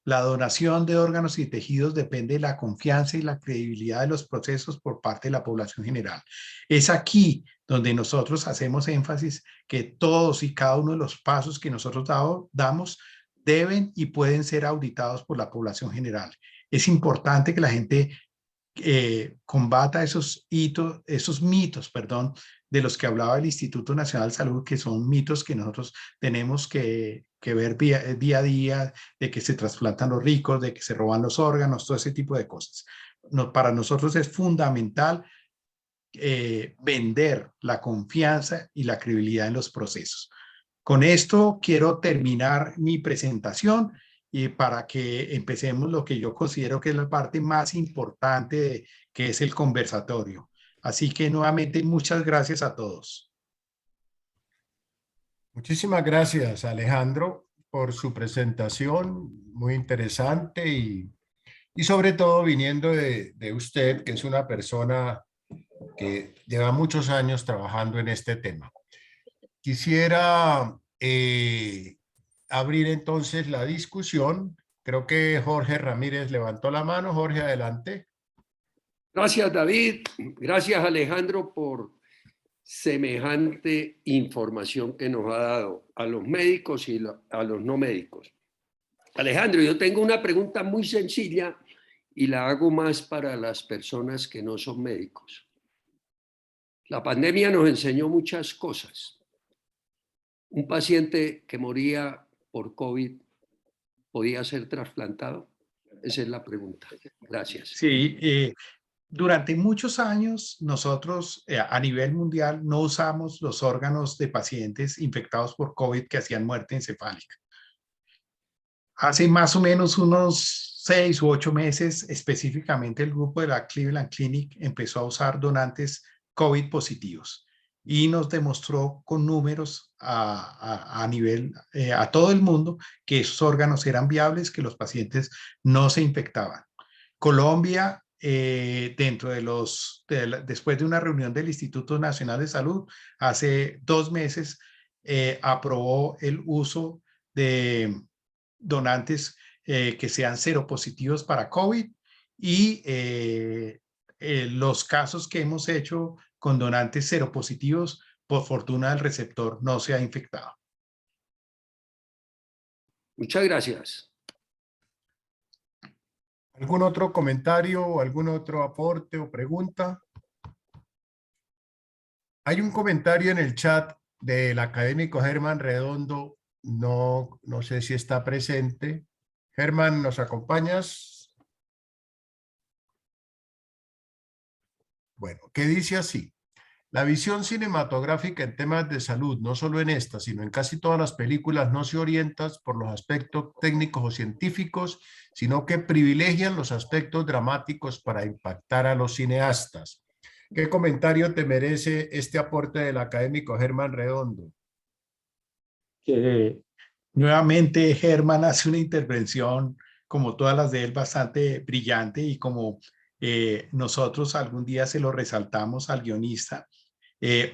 La donación de órganos y tejidos depende de la confianza y la credibilidad de los procesos por parte de la población general. Es aquí donde nosotros hacemos énfasis que todos y cada uno de los pasos que nosotros damos deben y pueden ser auditados por la población general. Es importante que la gente combata esos mitos, de los que hablaba el Instituto Nacional de Salud, que son mitos que nosotros tenemos que ver día a día, de que se trasplantan los ricos, de que se roban los órganos, todo ese tipo de cosas. Para nosotros es fundamental vender la confianza y la credibilidad en los procesos. Con esto quiero terminar mi presentación y para que empecemos lo que yo considero que es la parte más importante, que es el conversatorio. Así que nuevamente muchas gracias a todos. Muchísimas gracias, Alejandro, por su presentación, muy interesante y sobre todo viniendo de usted, que es una persona que lleva muchos años trabajando en este tema. Quisiera abrir entonces la discusión. Creo que Jorge Ramírez levantó la mano. Jorge, adelante. Gracias, David. Gracias, Alejandro, por semejante información que nos ha dado a los médicos y a los no médicos. Alejandro, yo tengo una pregunta muy sencilla y la hago más para las personas que no son médicos. La pandemia nos enseñó muchas cosas. ¿Un paciente que moría por COVID podía ser trasplantado? Esa es la pregunta. Gracias. Sí, durante muchos años nosotros a nivel mundial no usamos los órganos de pacientes infectados por COVID que hacían muerte encefálica. Hace más o menos unos 6 u 8 meses, específicamente el grupo de la Cleveland Clinic empezó a usar donantes COVID positivos y nos demostró con números a nivel, a todo el mundo, que esos órganos eran viables, que los pacientes no se infectaban. Colombia, dentro de después de una reunión del Instituto Nacional de Salud, hace 2 meses, aprobó el uso de donantes que sean seropositivos para COVID y los casos que hemos hecho con donantes seropositivos, por fortuna el receptor no se ha infectado. Muchas gracias. ¿Algún otro comentario o algún otro aporte o pregunta? Hay un comentario en el chat del académico Germán Redondo. No sé si está presente. Germán, ¿nos acompañas? Bueno, ¿qué dice así? La visión cinematográfica en temas de salud, no solo en esta, sino en casi todas las películas, no se orienta por los aspectos técnicos o científicos, sino que privilegian los aspectos dramáticos para impactar a los cineastas. ¿Qué comentario te merece este aporte del académico Germán Redondo? Nuevamente, Germán hace una intervención, como todas las de él, bastante brillante y como nosotros algún día se lo resaltamos al guionista.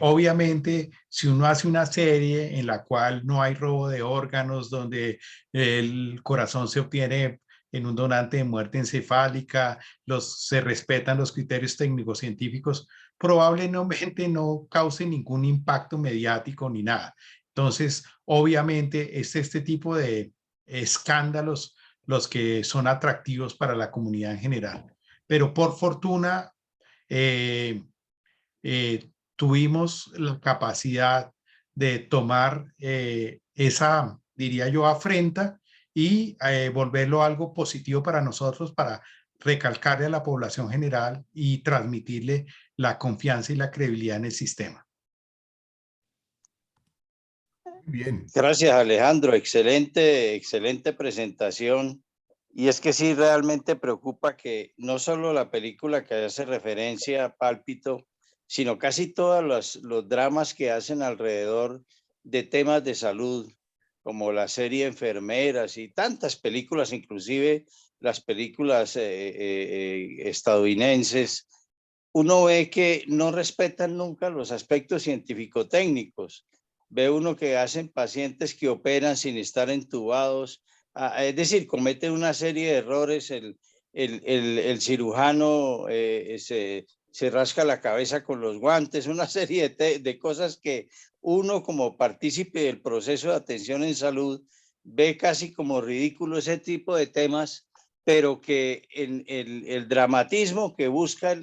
Obviamente, si uno hace una serie en la cual no hay robo de órganos, donde el corazón se obtiene en un donante de muerte encefálica, se respetan los criterios técnicos científicos, probablemente no cause ningún impacto mediático ni nada. Entonces, obviamente, es este tipo de escándalos los que son atractivos para la comunidad en general. Pero por fortuna, tuvimos la capacidad de tomar esa, diría yo, afrenta y volverlo algo positivo para nosotros, para recalcarle a la población general y transmitirle la confianza y la credibilidad en el sistema. Bien. Gracias, Alejandro. Excelente presentación. Y es que sí, realmente preocupa que no solo la película que hace referencia a Pálpito, sino casi todos los dramas que hacen alrededor de temas de salud, como la serie Enfermeras y tantas películas, inclusive las películas estadounidenses, uno ve que no respetan nunca los aspectos científico-técnicos. Ve uno que hacen pacientes que operan sin estar entubados, es decir, cometen una serie de errores. El cirujano se rasca la cabeza con los guantes, una serie de cosas que uno como partícipe del proceso de atención en salud ve casi como ridículo ese tipo de temas, pero que el dramatismo que busca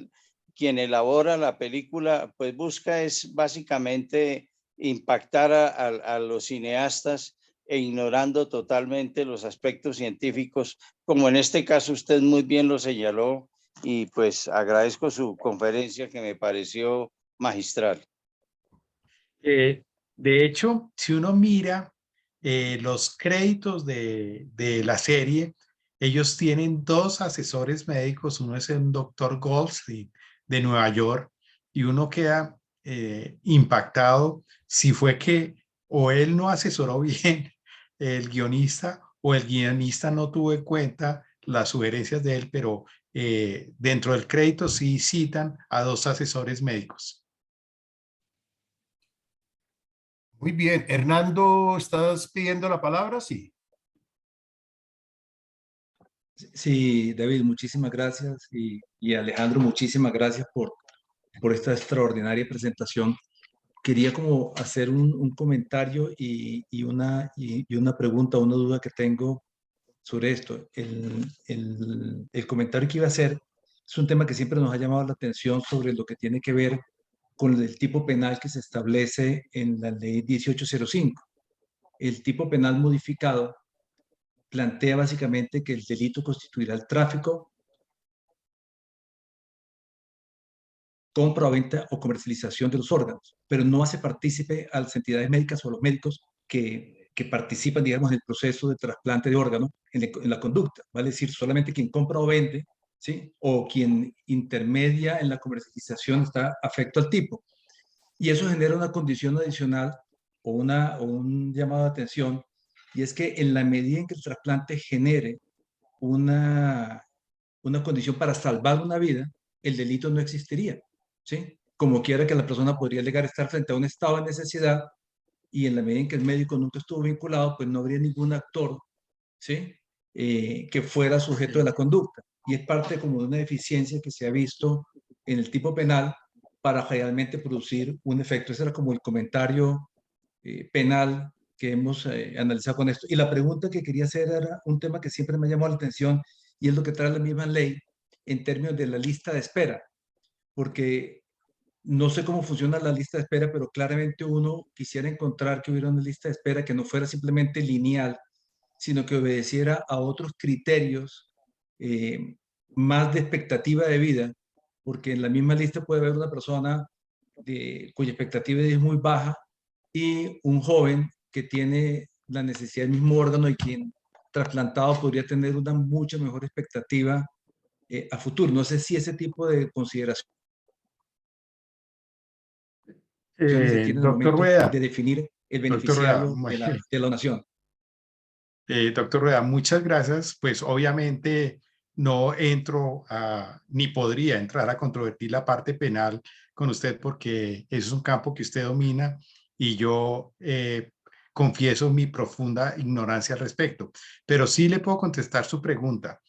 quien elabora la película, pues busca es básicamente impactar a los cineastas e ignorando totalmente los aspectos científicos, como en este caso usted muy bien lo señaló, y pues agradezco su conferencia que me pareció magistral. De hecho, si uno mira los créditos de la serie, ellos tienen dos asesores médicos, uno es el doctor Goldstein de Nueva York y uno queda impactado si fue que o él no asesoró bien el guionista o el guionista no tuvo en cuenta las sugerencias de él, pero dentro del crédito sí citan a dos asesores médicos. Muy bien. Hernando, ¿estás pidiendo la palabra? Sí. Sí, David, muchísimas gracias y Alejandro, muchísimas gracias por esta extraordinaria presentación. Quería como hacer un comentario y una pregunta, una duda que tengo sobre esto. El comentario que iba a hacer es un tema que siempre nos ha llamado la atención sobre lo que tiene que ver con el tipo penal que se establece en la ley 1805. El tipo penal modificado plantea básicamente que el delito constituirá el tráfico, compra o venta o comercialización de los órganos, pero no hace partícipe a las entidades médicas o a los médicos que participan, digamos, en el proceso de trasplante de órganos en la conducta, ¿vale? Es decir, solamente quien compra o vende, ¿sí? O quien intermedia en la comercialización está afecto al tipo. Y eso genera una condición adicional o un llamado de atención, y es que en la medida en que el trasplante genere una, una condición para salvar una vida, el delito no existiría, ¿sí? Como quiera que la persona podría llegar a estar frente a un estado de necesidad y en la medida en que el médico nunca estuvo vinculado, pues no habría ningún actor, ¿sí? Que fuera sujeto de la conducta. Y es parte como de una deficiencia que se ha visto en el tipo penal para realmente producir un efecto. Ese era como el comentario penal que hemos analizado con esto. Y la pregunta que quería hacer era un tema que siempre me ha llamado la atención y es lo que trae la misma ley en términos de la lista de espera, porque no sé cómo funciona la lista de espera, pero claramente uno quisiera encontrar que hubiera una lista de espera que no fuera simplemente lineal, sino que obedeciera a otros criterios eh, más de expectativa de vida, porque en la misma lista puede haber una persona cuya expectativa de vida es muy baja y un joven que tiene la necesidad del mismo órgano y quien trasplantado podría tener una mucho mejor expectativa a futuro. No sé si ese tipo de consideraciones se tienen en el Doctor momento de Rueda, definir el doctor Rueda, beneficiario de la donación. Doctor Rueda, muchas gracias. Pues obviamente no entro ni podría entrar a controvertir la parte penal con usted porque eso es un campo que usted domina y yo confieso mi profunda ignorancia al respecto. Pero sí le puedo contestar su pregunta.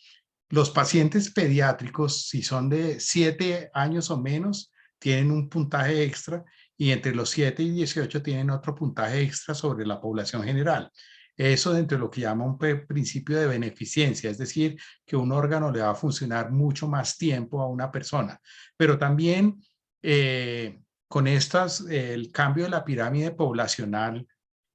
Los pacientes pediátricos, si son de 7 años o menos, tienen un puntaje extra y entre los 7 y 18 tienen otro puntaje extra sobre la población general. Eso dentro de lo que llama un principio de beneficencia, es decir, que un órgano le va a funcionar mucho más tiempo a una persona. Pero también con el cambio de la pirámide poblacional,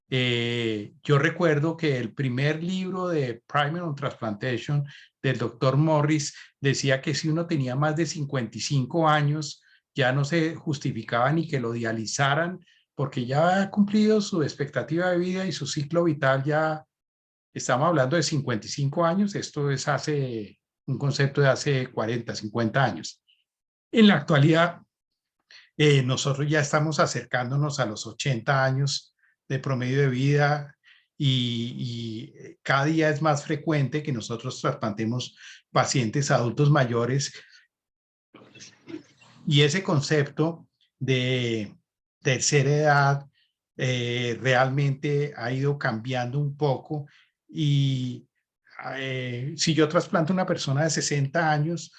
yo recuerdo que el primer libro de Primer on Transplantation del doctor Morris decía que si uno tenía más de 55 años, ya no se justificaba ni que lo dializaran porque ya ha cumplido su expectativa de vida y su ciclo vital ya, estamos hablando de 55 años, esto es un concepto de hace 40, 50 años. En la actualidad, nosotros ya estamos acercándonos a los 80 años de promedio de vida y cada día es más frecuente que nosotros trasplantemos pacientes adultos mayores y ese concepto de tercera edad realmente ha ido cambiando un poco y si yo trasplanto a una persona de 60 años,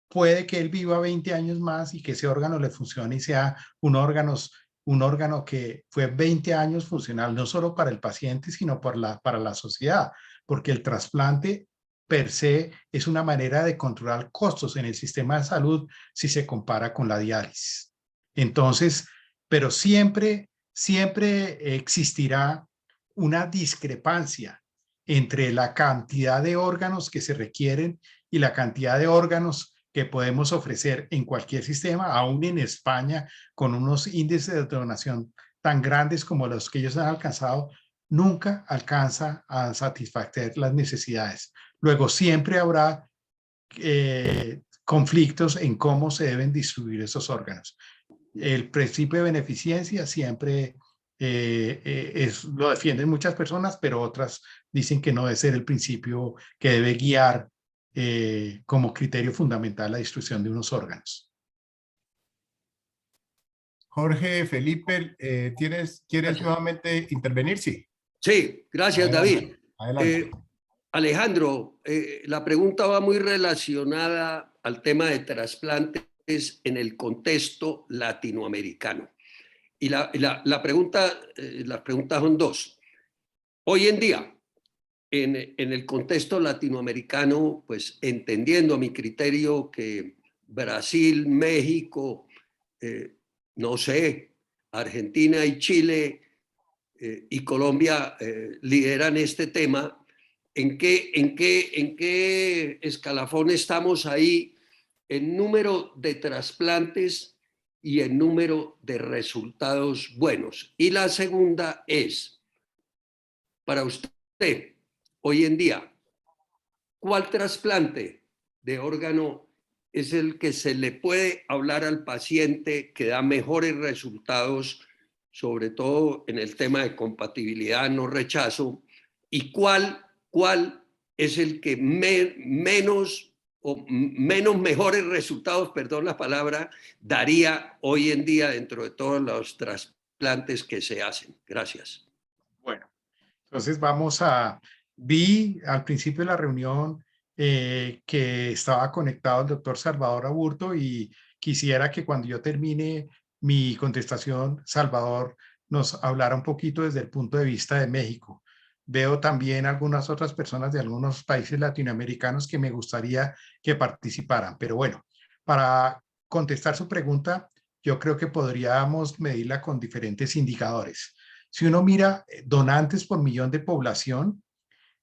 puede que él viva 20 años más y que ese órgano le funcione y sea un órgano que fue 20 años funcional, no solo para el paciente, sino para la sociedad, porque el trasplante per se es una manera de controlar costos en el sistema de salud si se compara con la diálisis. Entonces, pero siempre existirá una discrepancia entre la cantidad de órganos que se requieren y la cantidad de órganos que podemos ofrecer en cualquier sistema, aún en España, con unos índices de donación tan grandes como los que ellos han alcanzado, nunca alcanza a satisfacer las necesidades. Luego siempre habrá conflictos en cómo se deben distribuir esos órganos. El principio de beneficencia siempre lo defienden muchas personas, pero otras dicen que no debe ser el principio que debe guiar como criterio fundamental la distribución de unos órganos. Jorge, Felipe, ¿quieres nuevamente intervenir? Sí. Sí, gracias, Adelante, David. adelante. Alejandro, la pregunta va muy relacionada al tema de trasplantes en el contexto latinoamericano. Y las preguntas son dos. Hoy en día, en el contexto latinoamericano, pues entendiendo a mi criterio que Brasil, México, no sé, Argentina y Chile y Colombia lideran este tema. ¿En qué escalafón estamos ahí en número de trasplantes y en número de resultados buenos? Y la segunda es, para usted, hoy en día, ¿cuál trasplante de órgano es el que se le puede hablar al paciente que da mejores resultados, sobre todo en el tema de compatibilidad, no rechazo? ¿Y cuál es el que menos mejores resultados, perdón la palabra, daría hoy en día dentro de todos los trasplantes que se hacen? Gracias. Bueno, entonces vi al principio de la reunión que estaba conectado el doctor Salvador Aburto y quisiera que cuando yo termine mi contestación, Salvador nos hablara un poquito desde el punto de vista de México. Veo también algunas otras personas de algunos países latinoamericanos que me gustaría que participaran, pero bueno, para contestar su pregunta, yo creo que podríamos medirla con diferentes indicadores. Si uno mira donantes por millón de población,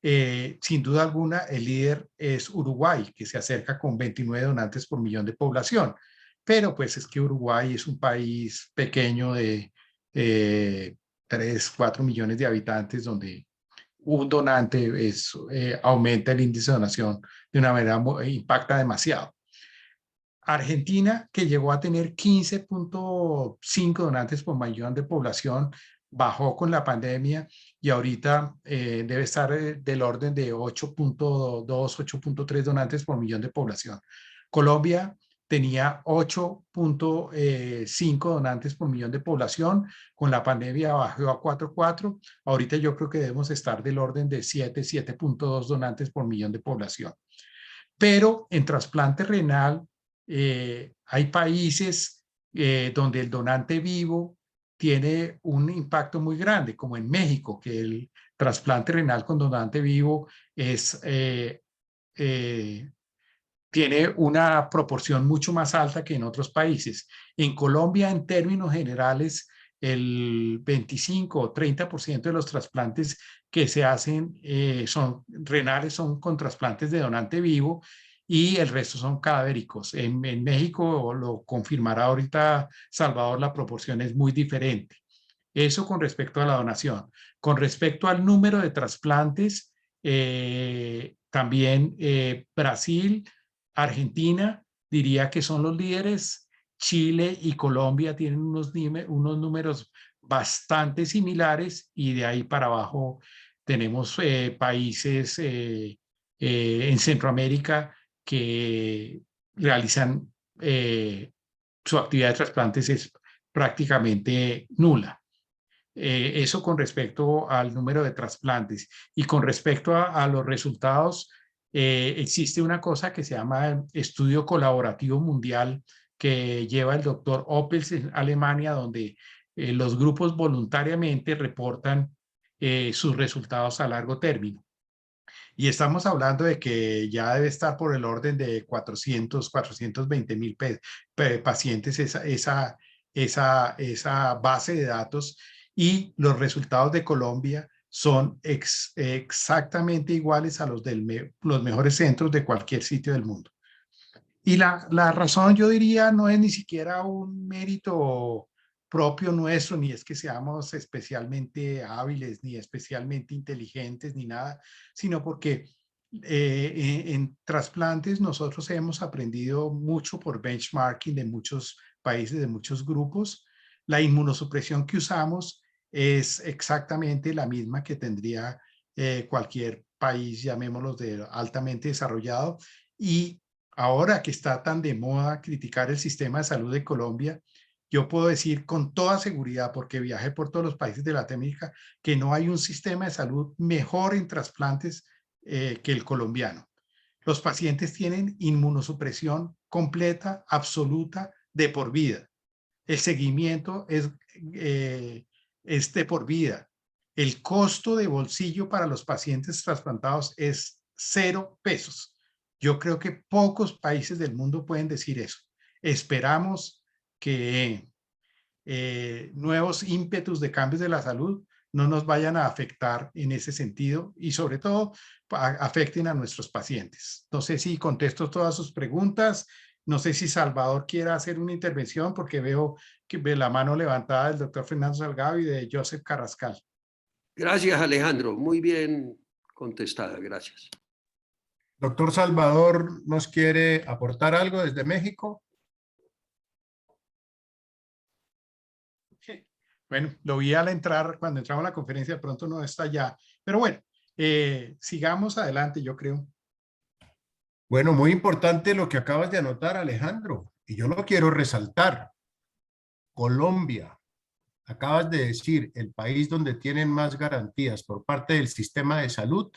sin duda alguna el líder es Uruguay, que se acerca con 29 donantes por millón de población. Pero pues es que Uruguay es un país pequeño de 3, 4 millones de habitantes, donde un donante aumenta el índice de donación de una manera, impacta demasiado. Argentina, que llegó a tener 15.5 donantes por millón de población, bajó con la pandemia y ahorita debe estar del orden de 8.2, 8.3 donantes por millón de población. Colombia tenía 8.5 donantes por millón de población, con la pandemia bajó a 4.4, ahorita yo creo que debemos estar del orden de 7.2 donantes por millón de población. Pero en trasplante renal hay países donde el donante vivo tiene un impacto muy grande, como en México, que el trasplante renal con donante vivo tiene una proporción mucho más alta que en otros países. En Colombia, en términos generales, el 25 o 30% de los trasplantes que se hacen son renales, son con trasplantes de donante vivo, y el resto son cadavéricos. En México, lo confirmará ahorita Salvador, la proporción es muy diferente. Eso con respecto a la donación. Con respecto al número de trasplantes, también Brasil, Argentina, diría que son los líderes. Chile y Colombia tienen unos números bastante similares, y de ahí para abajo tenemos países en Centroamérica que realizan su actividad de trasplantes es prácticamente nula. Eso con respecto al número de trasplantes. Y con respecto a los resultados, existe una cosa que se llama Estudio Colaborativo Mundial, que lleva el doctor Oppels en Alemania, donde los grupos voluntariamente reportan sus resultados a largo término. Y estamos hablando de que ya debe estar por el orden de 420,000 pacientes esa base de datos, y los resultados de Colombia son exactamente iguales a los de los mejores centros de cualquier sitio del mundo. Y la razón, yo diría, no es ni siquiera un mérito propio nuestro, ni es que seamos especialmente hábiles, ni especialmente inteligentes, ni nada, sino porque en trasplantes nosotros hemos aprendido mucho por benchmarking de muchos países, de muchos grupos. La inmunosupresión que usamos es exactamente la misma que tendría cualquier país, llamémoslo de altamente desarrollado. Y ahora que está tan de moda criticar el sistema de salud de Colombia, yo puedo decir con toda seguridad, porque viajé por todos los países de Latinoamérica, que no hay un sistema de salud mejor en trasplantes que el colombiano. Los pacientes tienen inmunosupresión completa, absoluta, de por vida. El seguimiento es de por vida. El costo de bolsillo para los pacientes trasplantados es 0 pesos. Yo creo que pocos países del mundo pueden decir eso. Esperamos que nuevos ímpetus de cambios de la salud no nos vayan a afectar en ese sentido y sobre todo afecten a nuestros pacientes. No sé si contesto todas sus preguntas. No sé si Salvador quiera hacer una intervención porque veo que ve la mano levantada del doctor Fernando Salgado y de Joseph Carrascal. Gracias, Alejandro. Muy bien contestada. Gracias. Doctor Salvador, ¿nos quiere aportar algo desde México? Bueno, lo vi al entrar, cuando entramos a la conferencia, de pronto no está allá. Pero bueno, sigamos adelante, yo creo. Bueno, muy importante lo que acabas de anotar, Alejandro, y yo lo quiero resaltar. Colombia, acabas de decir, el país donde tienen más garantías por parte del sistema de salud,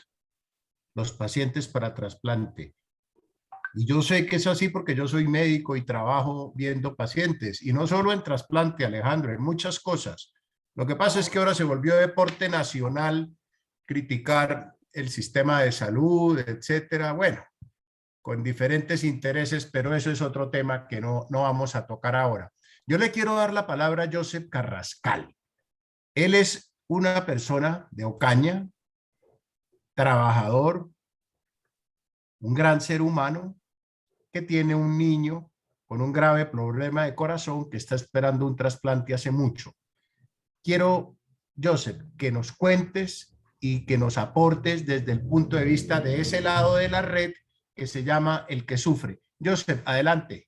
los pacientes para trasplante. Y yo sé que es así porque yo soy médico y trabajo viendo pacientes, y no solo en trasplante, Alejandro, en muchas cosas. Lo que pasa es que ahora se volvió deporte nacional criticar el sistema de salud, etcétera. Bueno, con diferentes intereses, pero eso es otro tema que no vamos a tocar ahora. Yo le quiero dar la palabra a Joseph Carrascal. Él es una persona de Ocaña, trabajador, un gran ser humano que tiene un niño con un grave problema de corazón que está esperando un trasplante hace mucho. Quiero, Joseph, que nos cuentes y que nos aportes desde el punto de vista de ese lado de la red que se llama el que sufre. Joseph, adelante.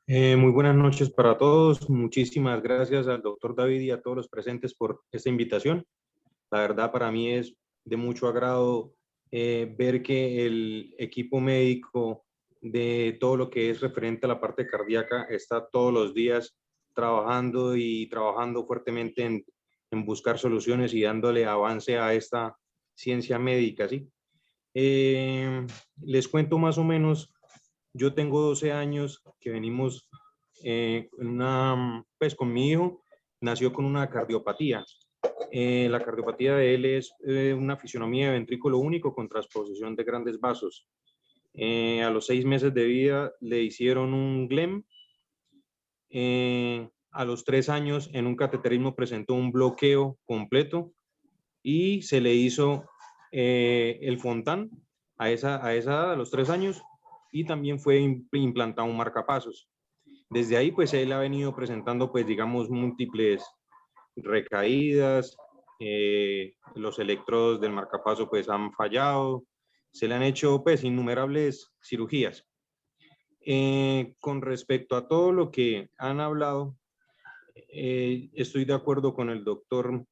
Muy buenas noches para todos. Muchísimas gracias al doctor David y a todos los presentes por esta invitación. La verdad, para mí es de mucho agrado ver que el equipo médico de todo lo que es referente a la parte cardíaca está todos los días trabajando y trabajando fuertemente en buscar soluciones y dándole avance a esta ciencia médica, ¿sí? Les cuento más o menos. Yo tengo 12 años que venimos pues con mi hijo, nació con una cardiopatía. La cardiopatía de él es una fisionomía de ventrículo único con transposición de grandes vasos. A los 6 meses de vida le hicieron un GLEM. A los 3 años en un cateterismo presentó un bloqueo completo y se le hizo el Fontan a esa edad, a los 3 años, y también fue implantado un marcapasos. Desde ahí, pues, él ha venido presentando, pues, digamos, múltiples recaídas, los electrodos del marcapaso, pues, han fallado, se le han hecho, pues, innumerables cirugías. Con respecto a todo lo que han hablado, estoy de acuerdo con el doctor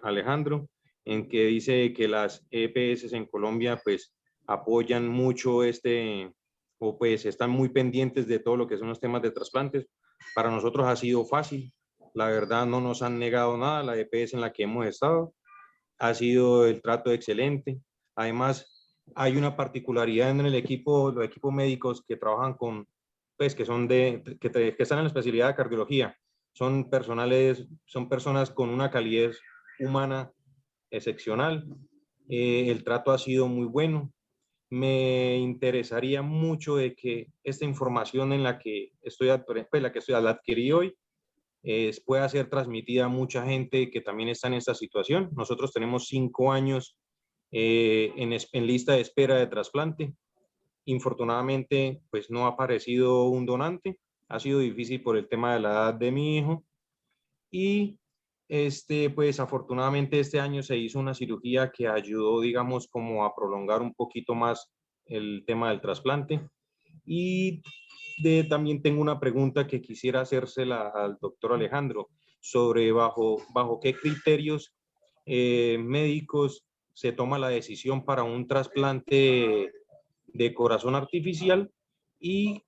Alejandro, en que dice que las EPS en Colombia, pues, apoyan mucho o pues están muy pendientes de todo lo que son los temas de trasplantes. Para nosotros ha sido fácil, la verdad no nos han negado nada, la EPS en la que hemos estado, ha sido el trato excelente. Además, hay una particularidad en el equipo, los equipos médicos que trabajan con, pues que son que están en la especialidad de cardiología, son personas con una calidez humana excepcional. El trato ha sido muy bueno. Me interesaría mucho de que esta información en la que la adquirí hoy pueda ser transmitida a mucha gente que también está en esta situación. Nosotros tenemos 5 años en lista de espera de trasplante. Infortunadamente, pues no ha aparecido un donante. Ha sido difícil por el tema de la edad de mi hijo. Y pues afortunadamente este año se hizo una cirugía que ayudó, digamos, como a prolongar un poquito más el tema del trasplante. Y también tengo una pregunta que quisiera hacérsela al doctor Alejandro sobre bajo qué criterios médicos se toma la decisión para un trasplante de corazón artificial y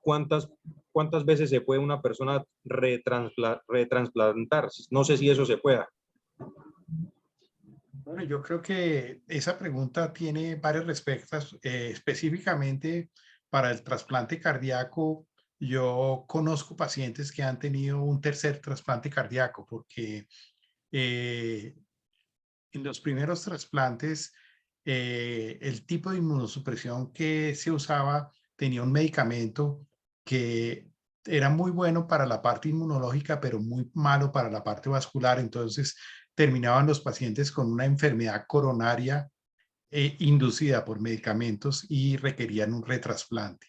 cuántas veces se puede una persona retransplantar. No sé si eso se pueda. Bueno, yo creo que esa pregunta tiene varias respuestas. Específicamente para el trasplante cardíaco, yo conozco pacientes que han tenido un tercer trasplante cardíaco porque en los primeros trasplantes, el tipo de inmunosupresión que se usaba tenía un medicamento que era muy bueno para la parte inmunológica, pero muy malo para la parte vascular. Entonces, terminaban los pacientes con una enfermedad coronaria inducida por medicamentos y requerían un retrasplante.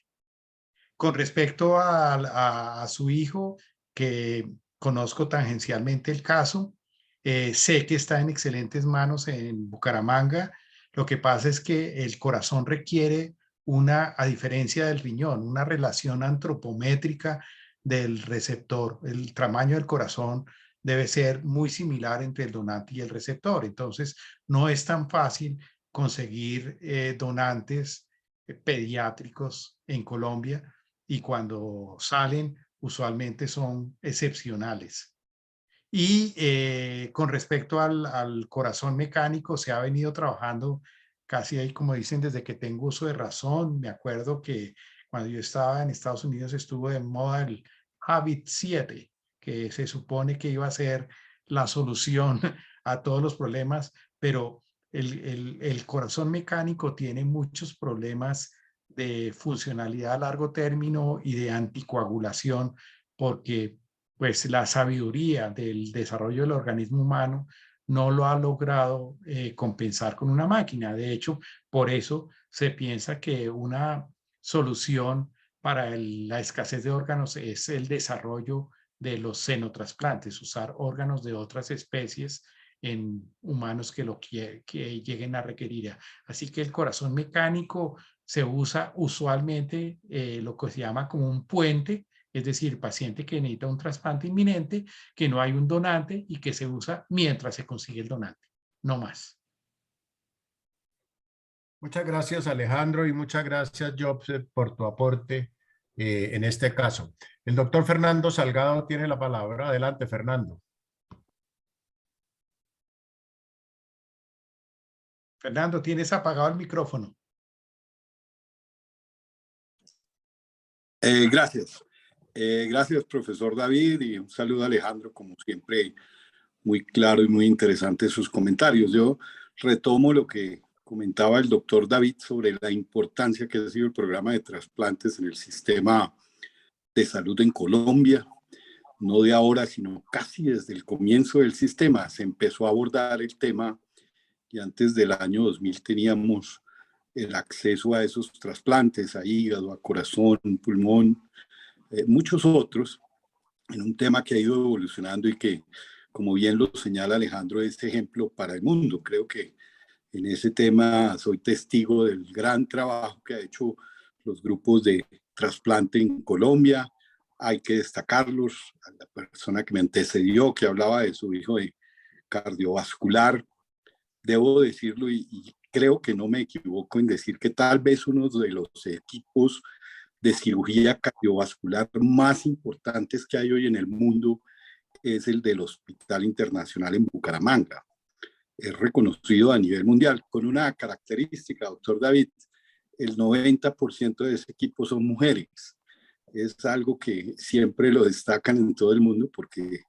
Con respecto a su hijo, que conozco tangencialmente el caso, sé que está en excelentes manos en Bucaramanga. Lo que pasa es que el corazón requiere a diferencia del riñón, una relación antropométrica del receptor. El tamaño del corazón debe ser muy similar entre el donante y el receptor. Entonces, no es tan fácil conseguir donantes pediátricos en Colombia y cuando salen usualmente son excepcionales. Y con respecto al corazón mecánico, se ha venido trabajando casi ahí, como dicen, desde que tengo uso de razón. Me acuerdo que cuando yo estaba en Estados Unidos estuvo de moda el Habit 7, que se supone que iba a ser la solución a todos los problemas, pero el corazón mecánico tiene muchos problemas de funcionalidad a largo término y de anticoagulación, porque pues la sabiduría del desarrollo del organismo humano no lo ha logrado compensar con una máquina. De hecho, por eso se piensa que una solución para la escasez de órganos es el desarrollo de los xenotrasplantes, usar órganos de otras especies en humanos que lleguen a requerir. Así que el corazón mecánico se usa usualmente lo que se llama como un puente, es decir, paciente que necesita un trasplante inminente, que no hay un donante y que se usa mientras se consigue el donante, no más. Muchas gracias, Alejandro, y muchas gracias, Jobs, por tu aporte en este caso. El doctor Fernando Salgado tiene la palabra. Adelante, Fernando. Fernando, tienes apagado el micrófono. Gracias. Gracias, profesor David, y un saludo a Alejandro, como siempre, muy claro y muy interesante sus comentarios. Yo retomo lo que comentaba el doctor David sobre la importancia que ha sido el programa de trasplantes en el sistema de salud en Colombia. No de ahora, sino casi desde el comienzo del sistema se empezó a abordar el tema y antes del año 2000 teníamos el acceso a esos trasplantes, a hígado, a corazón, pulmón, muchos otros, en un tema que ha ido evolucionando y que, como bien lo señala Alejandro, es ejemplo para el mundo. Creo que en ese tema soy testigo del gran trabajo que ha hecho los grupos de trasplante en Colombia. Hay que destacarlos. A la persona que me antecedió, que hablaba de su hijo de cardiovascular, debo decirlo y creo que no me equivoco en decir que tal vez uno de los equipos de cirugía cardiovascular más importantes que hay hoy en el mundo es el del Hospital Internacional en Bucaramanga. Es reconocido a nivel mundial con una característica, doctor David: el 90% de ese equipo son mujeres. Es algo que siempre lo destacan en todo el mundo porque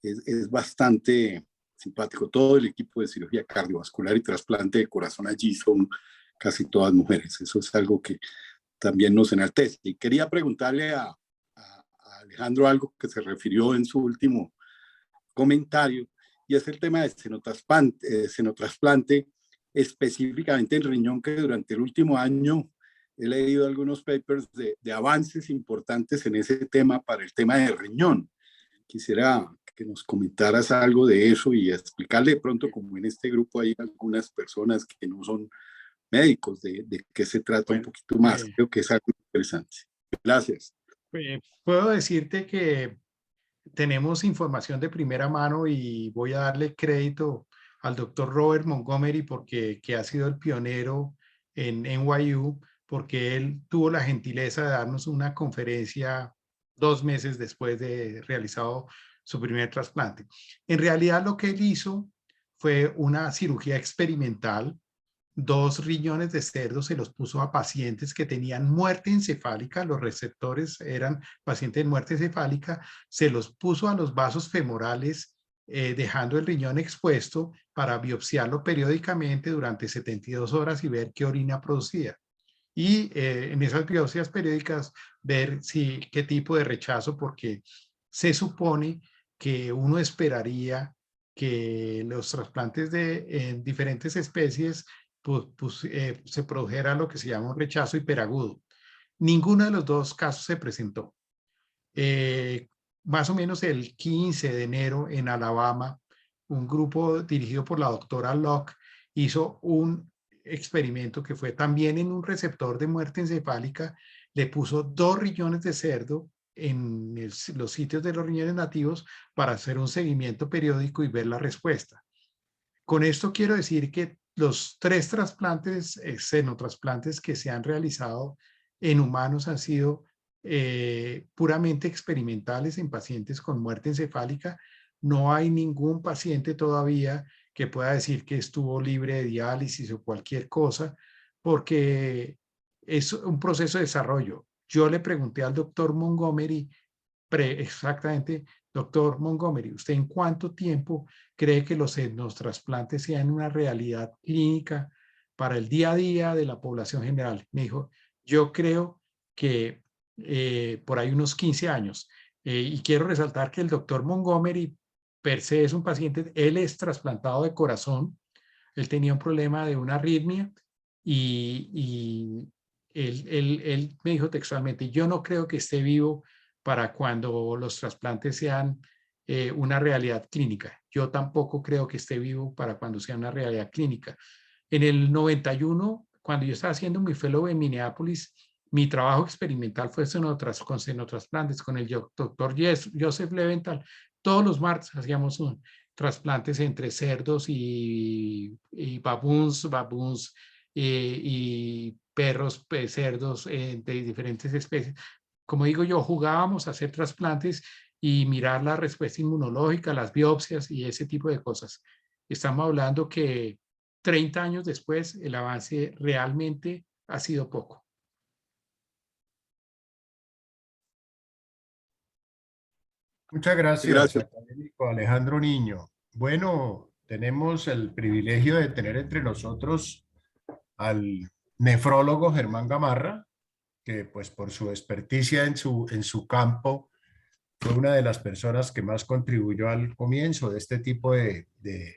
es bastante simpático. Todo el equipo de cirugía cardiovascular y trasplante de corazón allí son casi todas mujeres. Eso es algo que también nos enaltece. Y quería preguntarle a Alejandro algo que se refirió en su último comentario, y es el tema de xenotrasplante específicamente en riñón, que durante el último año he leído algunos papers de avances importantes en ese tema para el tema de riñón. Quisiera que nos comentaras algo de eso y explicarle de pronto, como en este grupo hay algunas personas que no son médicos, de qué se trata un poquito más. Creo que es algo interesante. Gracias. Puedo decirte que tenemos información de primera mano y voy a darle crédito al doctor Robert Montgomery que ha sido el pionero en NYU, porque él tuvo la gentileza de darnos una conferencia 2 meses después de realizado su primer trasplante. En realidad lo que él hizo fue una cirugía experimental. 2 riñones de cerdo se los puso a pacientes que tenían muerte encefálica, los receptores eran pacientes de muerte encefálica, se los puso a los vasos femorales, dejando el riñón expuesto para biopsiarlo periódicamente durante 72 horas y ver qué orina producía. Y en esas biopsias periódicas ver qué tipo de rechazo, porque se supone que uno esperaría que los trasplantes en diferentes especies se produjera lo que se llama un rechazo hiperagudo. Ninguno de los 2 casos se presentó. Más o menos el 15 de enero en Alabama, un grupo dirigido por la doctora Locke hizo un experimento que fue también en un receptor de muerte encefálica, le puso 2 riñones de cerdo en los sitios de los riñones nativos para hacer un seguimiento periódico y ver la respuesta. Con esto quiero decir que los 3 trasplantes, xenotrasplantes que se han realizado en humanos han sido puramente experimentales en pacientes con muerte encefálica. No hay ningún paciente todavía que pueda decir que estuvo libre de diálisis o cualquier cosa, porque es un proceso de desarrollo. Yo le pregunté al doctor Montgomery exactamente, doctor Montgomery, ¿usted en cuánto tiempo cree que los trasplantes sean una realidad clínica para el día a día de la población general? Me dijo, yo creo que por ahí unos 15 años. Y quiero resaltar que el doctor Montgomery per se es un paciente, él es trasplantado de corazón, él tenía un problema de una arritmia y él me dijo textualmente, yo no creo que esté vivo para cuando los trasplantes sean una realidad clínica. Yo tampoco creo que esté vivo para cuando sea una realidad clínica. En el 91, cuando yo estaba haciendo mi fellow en Minneapolis, mi trabajo experimental fue con xenotrasplantes, con el doctor Joseph Leventhal. Todos los martes hacíamos trasplantes entre cerdos y baboons y perros, cerdos de diferentes especies. Como digo yo, jugábamos a hacer trasplantes y mirar la respuesta inmunológica, las biopsias y ese tipo de cosas. Estamos hablando que 30 años después el avance realmente ha sido poco. Muchas gracias, Gracias. académico Alejandro Niño. Bueno, tenemos el privilegio de tener entre nosotros al nefrólogo Germán Gamarra, que pues por su experticia en su campo fue una de las personas que más contribuyó al comienzo de este tipo de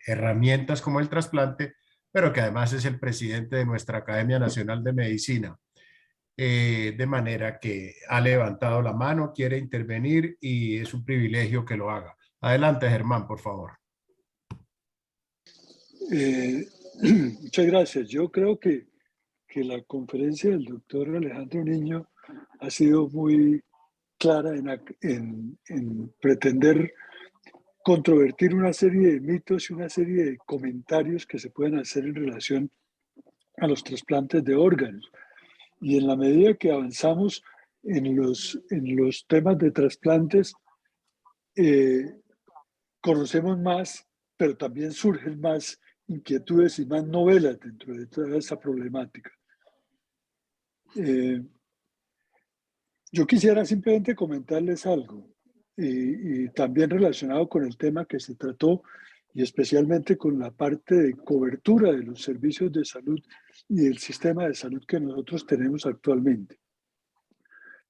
herramientas como el trasplante, pero que además es el presidente de nuestra Academia Nacional de Medicina. De manera que ha levantado la mano, quiere intervenir y es un privilegio que lo haga. Adelante, Germán, por favor. Muchas gracias. Yo creo que la conferencia del doctor Alejandro Niño ha sido muy clara en pretender controvertir una serie de mitos y una serie de comentarios que se pueden hacer en relación a los trasplantes de órganos. Y en la medida que avanzamos en los temas de trasplantes, conocemos más, pero también surgen más inquietudes y más novelas dentro de toda esa problemática. Yo quisiera simplemente comentarles algo, y también relacionado con el tema que se trató, y especialmente con la parte de cobertura de los servicios de salud y del sistema de salud que nosotros tenemos actualmente.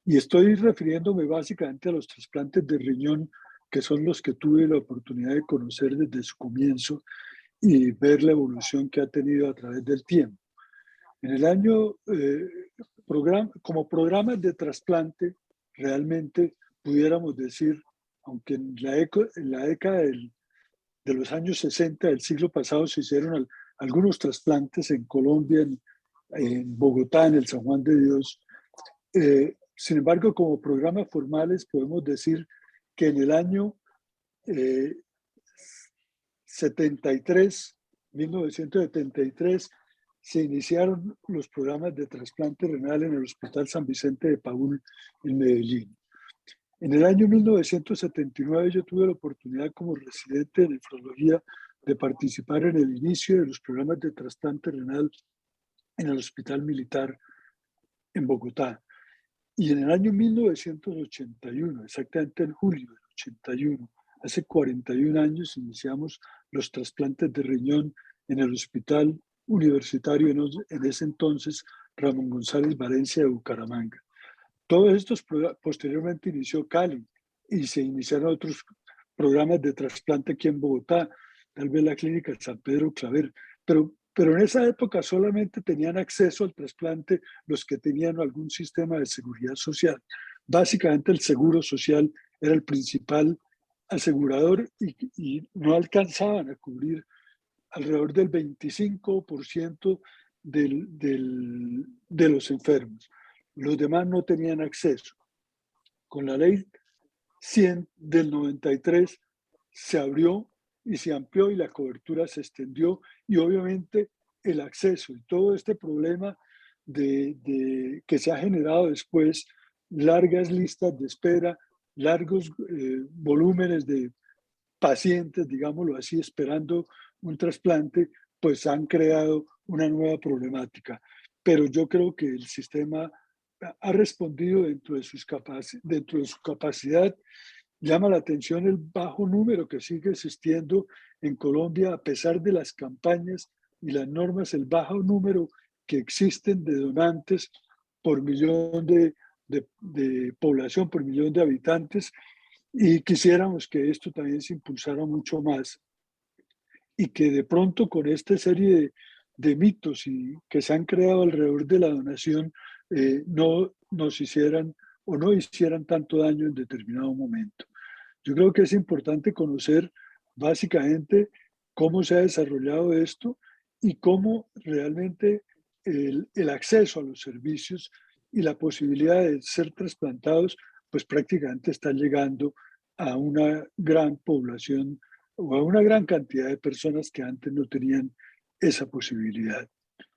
Y estoy refiriéndome básicamente a los trasplantes de riñón, que son los que tuve la oportunidad de conocer desde su comienzo y ver la evolución que ha tenido a través del tiempo. En el año, como programas de trasplante, realmente pudiéramos decir, aunque en la década de los años 60 del siglo pasado se hicieron algunos trasplantes en Colombia, en Bogotá, en el San Juan de Dios. Sin embargo, como programas formales podemos decir que en el año 1973, se iniciaron los programas de trasplante renal en el Hospital San Vicente de Paúl en Medellín. En el año 1979 yo tuve la oportunidad como residente de nefrología de participar en el inicio de los programas de trasplante renal en el Hospital Militar en Bogotá. Y en el año 1981, exactamente en julio del 81, hace 41 años, iniciamos los trasplantes de riñón en el Hospital Universitario en ese entonces Ramón González Valencia de Bucaramanga. Todos estos posteriormente inició Cali y se iniciaron otros programas de trasplante aquí en Bogotá, tal vez la clínica San Pedro Claver, pero en esa época solamente tenían acceso al trasplante los que tenían algún sistema de seguridad social. Básicamente el seguro social era el principal asegurador y no alcanzaban a cubrir alrededor del 25% de los enfermos. Los demás no tenían acceso. Con la ley 100 del 93 se abrió y se amplió y la cobertura se extendió y obviamente el acceso y todo este problema que se ha generado después, largas listas de espera, largos volúmenes de pacientes, digámoslo así, esperando un trasplante, pues han creado una nueva problemática. Pero yo creo que el sistema ha respondido dentro de su capacidad. Llama la atención el bajo número que sigue existiendo en Colombia, a pesar de las campañas y las normas, el bajo número que existen de donantes por millón de población, por millón de habitantes, y quisiéramos que esto también se impulsara mucho más y que de pronto con esta serie de mitos que se han creado alrededor de la donación no nos hicieran o no hicieran tanto daño en determinado momento. Yo creo que es importante conocer básicamente cómo se ha desarrollado esto y cómo realmente el acceso a los servicios y la posibilidad de ser trasplantados pues prácticamente está llegando a una gran población o a una gran cantidad de personas que antes no tenían esa posibilidad.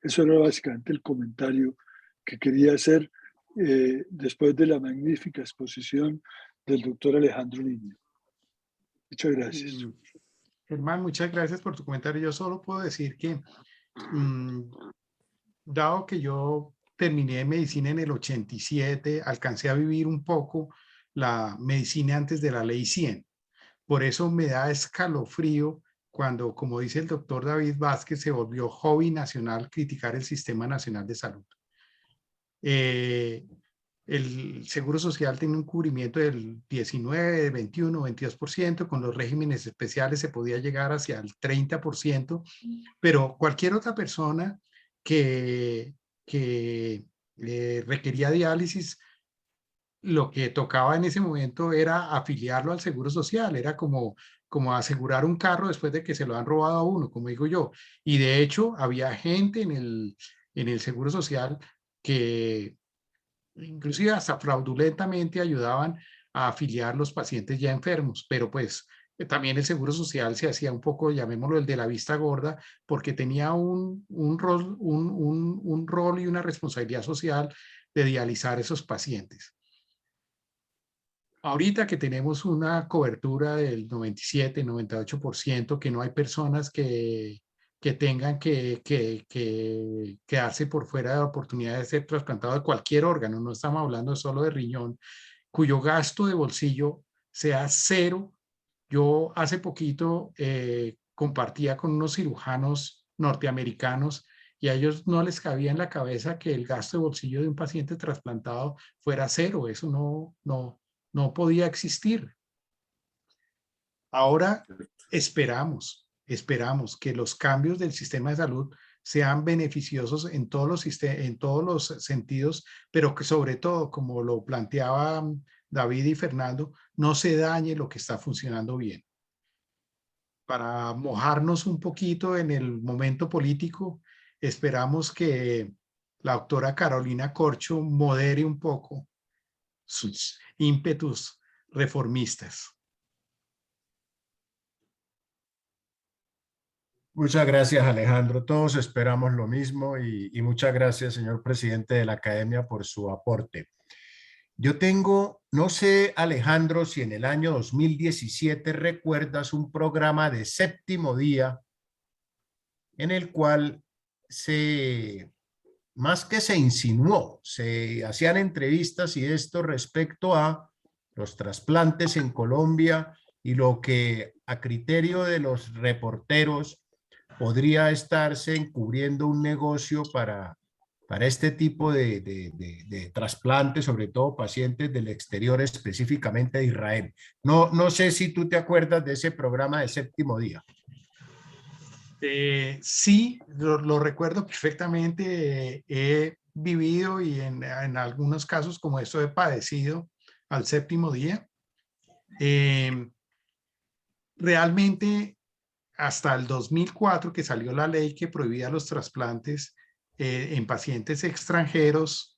Eso era básicamente el comentario que quería hacer después de la magnífica exposición del doctor Alejandro Niño. Muchas gracias. Germán, muchas gracias por tu comentario. Yo solo puedo decir que, dado que yo terminé medicina en el 87, alcancé a vivir un poco la medicina antes de la ley 100. Por eso me da escalofrío cuando, como dice el doctor David Vázquez, se volvió hobby nacional criticar el Sistema Nacional de Salud. El Seguro Social tiene un cubrimiento del 19, 21, 22%, con los regímenes especiales se podía llegar hacia el 30%, pero cualquier otra persona que requería diálisis, lo que tocaba en ese momento era afiliarlo al Seguro Social, era como asegurar un carro después de que se lo han robado a uno, como digo yo. Y de hecho había gente en el Seguro Social que inclusive hasta fraudulentamente ayudaban a afiliar los pacientes ya enfermos, pero pues también el Seguro Social se hacía un poco, llamémoslo el de la vista gorda, porque tenía un rol y una responsabilidad social de dializar esos pacientes. Ahorita que tenemos una cobertura del 97, 98%, que no hay personas que tengan que quedarse por fuera de la oportunidad de ser trasplantado de cualquier órgano, no estamos hablando solo de riñón, cuyo gasto de bolsillo sea cero. Yo hace poquito compartía con unos cirujanos norteamericanos y a ellos no les cabía en la cabeza que el gasto de bolsillo de un paciente trasplantado fuera cero. Eso no podía existir. Ahora esperamos esperamos que los cambios del sistema de salud sean beneficiosos en todos los sentidos, pero que sobre todo, como lo planteaban David y Fernando, no se dañe lo que está funcionando bien. Para mojarnos un poquito en el momento político, esperamos que la doctora Carolina Corcho modere un poco sus ímpetus reformistas. Muchas gracias, Alejandro. Todos esperamos lo mismo y muchas gracias, señor presidente de la Academia, por su aporte. Yo tengo, no sé, Alejandro, si en el año 2017 recuerdas un programa de Séptimo Día en el cual más que se insinuó, se hacían entrevistas y esto respecto a los trasplantes en Colombia y lo que a criterio de los reporteros podría estarse encubriendo un negocio para este tipo de trasplantes, sobre todo pacientes del exterior, específicamente de Israel. No sé si tú te acuerdas de ese programa de Séptimo Día. Sí, lo recuerdo perfectamente. He vivido y en algunos casos como eso he padecido al Séptimo Día. Realmente hasta el 2004 que salió la ley que prohibía los trasplantes en pacientes extranjeros,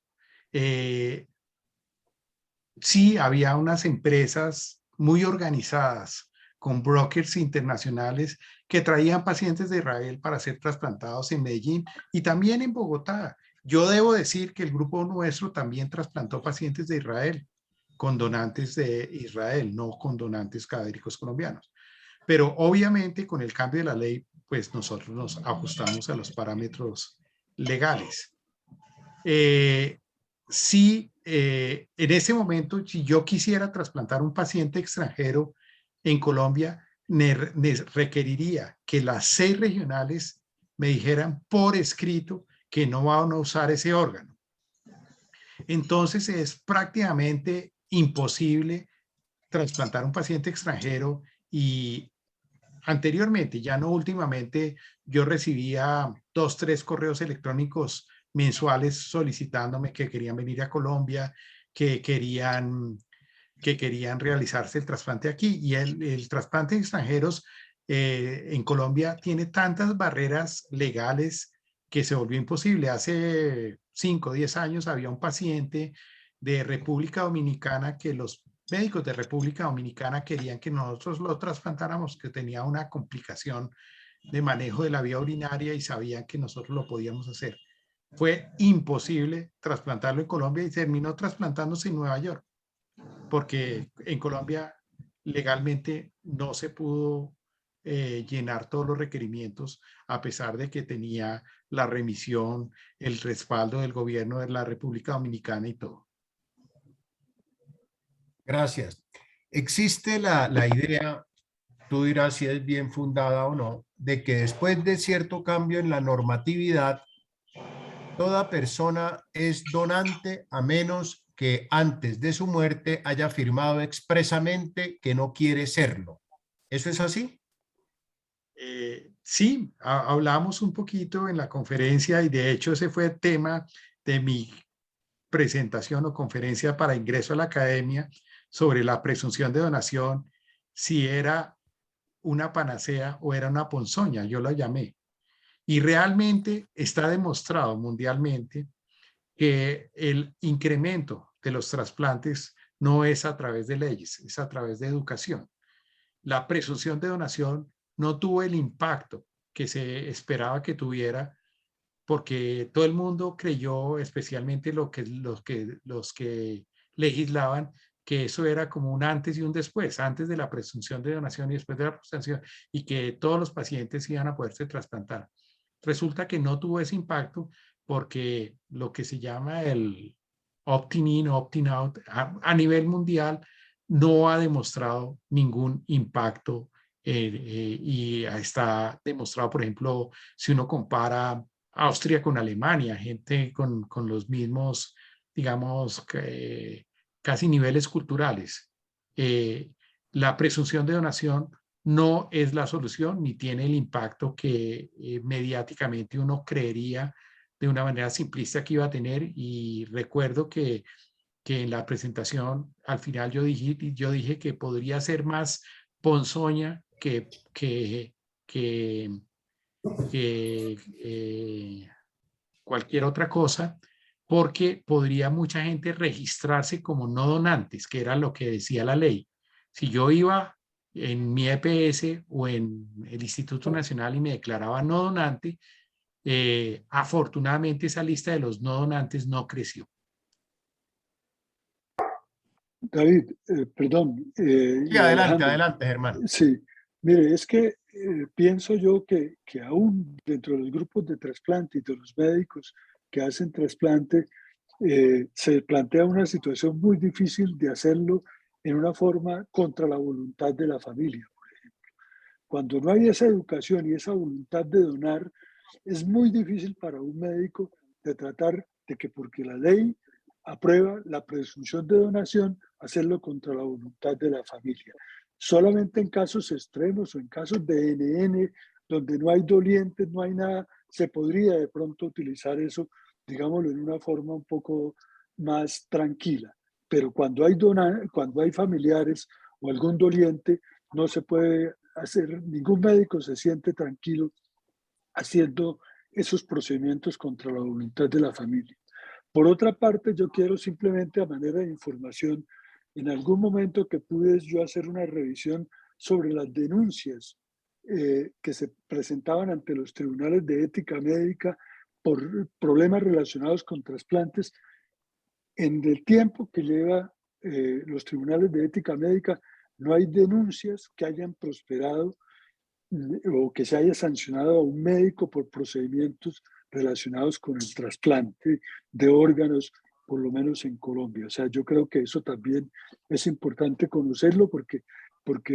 sí había unas empresas muy organizadas con brokers internacionales que traían pacientes de Israel para ser trasplantados en Medellín y también en Bogotá. Yo debo decir que el grupo nuestro también trasplantó pacientes de Israel con donantes de Israel, no con donantes cadávéricos colombianos. Pero obviamente con el cambio de la ley, pues nosotros nos ajustamos a los parámetros legales. Sí, en ese momento, si yo quisiera trasplantar un paciente extranjero en Colombia, requeriría que las 6 regionales me dijeran por escrito que no van a usar ese órgano. Entonces es prácticamente imposible trasplantar un paciente extranjero y anteriormente, ya no últimamente, yo recibía 2, 3 correos electrónicos mensuales solicitándome que querían venir a Colombia, que querían realizarse el trasplante aquí. Y el trasplante de extranjeros en Colombia tiene tantas barreras legales que se volvió imposible. Hace 5 o 10 años había un paciente de República Dominicana que los médicos de República Dominicana querían que nosotros lo trasplantáramos, que tenía una complicación de manejo de la vía urinaria y sabían que nosotros lo podíamos hacer. Fue imposible trasplantarlo en Colombia y terminó trasplantándose en Nueva York, porque en Colombia legalmente no se pudo llenar todos los requerimientos, a pesar de que tenía la remisión, el respaldo del gobierno de la República Dominicana y todo. Gracias. Existe la idea, tú dirás si es bien fundada o no, de que después de cierto cambio en la normatividad, toda persona es donante a menos que antes de su muerte haya firmado expresamente que no quiere serlo. ¿Eso es así? Sí, hablamos un poquito en la conferencia y de hecho ese fue el tema de mi presentación o conferencia para ingreso a la academia sobre la presunción de donación, si era una panacea o era una ponzoña, yo la llamé. Y realmente está demostrado mundialmente que el incremento de los trasplantes no es a través de leyes, es a través de educación. La presunción de donación no tuvo el impacto que se esperaba que tuviera, porque todo el mundo creyó, especialmente los que legislaban, que eso era como un antes y un después, antes de la presunción de donación y después de la presunción, y que todos los pacientes iban a poderse trasplantar. Resulta que no tuvo ese impacto porque lo que se llama el opt-in o opt-in out a nivel mundial no ha demostrado ningún impacto y está demostrado, por ejemplo, si uno compara Austria con Alemania, gente con los mismos, digamos, casi niveles culturales. La presunción de donación no es la solución ni tiene el impacto que mediáticamente uno creería de una manera simplista que iba a tener. Y recuerdo que en la presentación al final yo dije que podría ser más ponzoña que cualquier otra cosa, porque podría mucha gente registrarse como no donantes, que era lo que decía la ley. Si yo iba en mi EPS o en el Instituto Nacional y me declaraba no donante, afortunadamente esa lista de los no donantes no creció. David, perdón. Sí, Y adelante, Alejandro, adelante, Germán. sí, mire, es que pienso yo que aún dentro de los grupos de trasplante y de los médicos que hacen trasplante, se plantea una situación muy difícil de hacerlo en una forma contra la voluntad de la familia. Cuando no hay esa educación y esa voluntad de donar, es muy difícil para un médico de tratar de que porque la ley aprueba la presunción de donación, hacerlo contra la voluntad de la familia. Solamente en casos extremos o en casos de NN, donde no hay dolientes, no hay nada, se podría de pronto utilizar eso, digámoslo, en una forma un poco más tranquila. Pero cuando hay familiares o algún doliente, no se puede hacer, ningún médico se siente tranquilo haciendo esos procedimientos contra la voluntad de la familia. Por otra parte, yo quiero simplemente a manera de información, en algún momento que pude yo hacer una revisión sobre las denuncias que se presentaban ante los tribunales de ética médica por problemas relacionados con trasplantes, en el tiempo que lleva los tribunales de ética médica, no hay denuncias que hayan prosperado o que se haya sancionado a un médico por procedimientos relacionados con el trasplante de órganos, por lo menos en Colombia. O sea, yo creo que eso también es importante conocerlo porque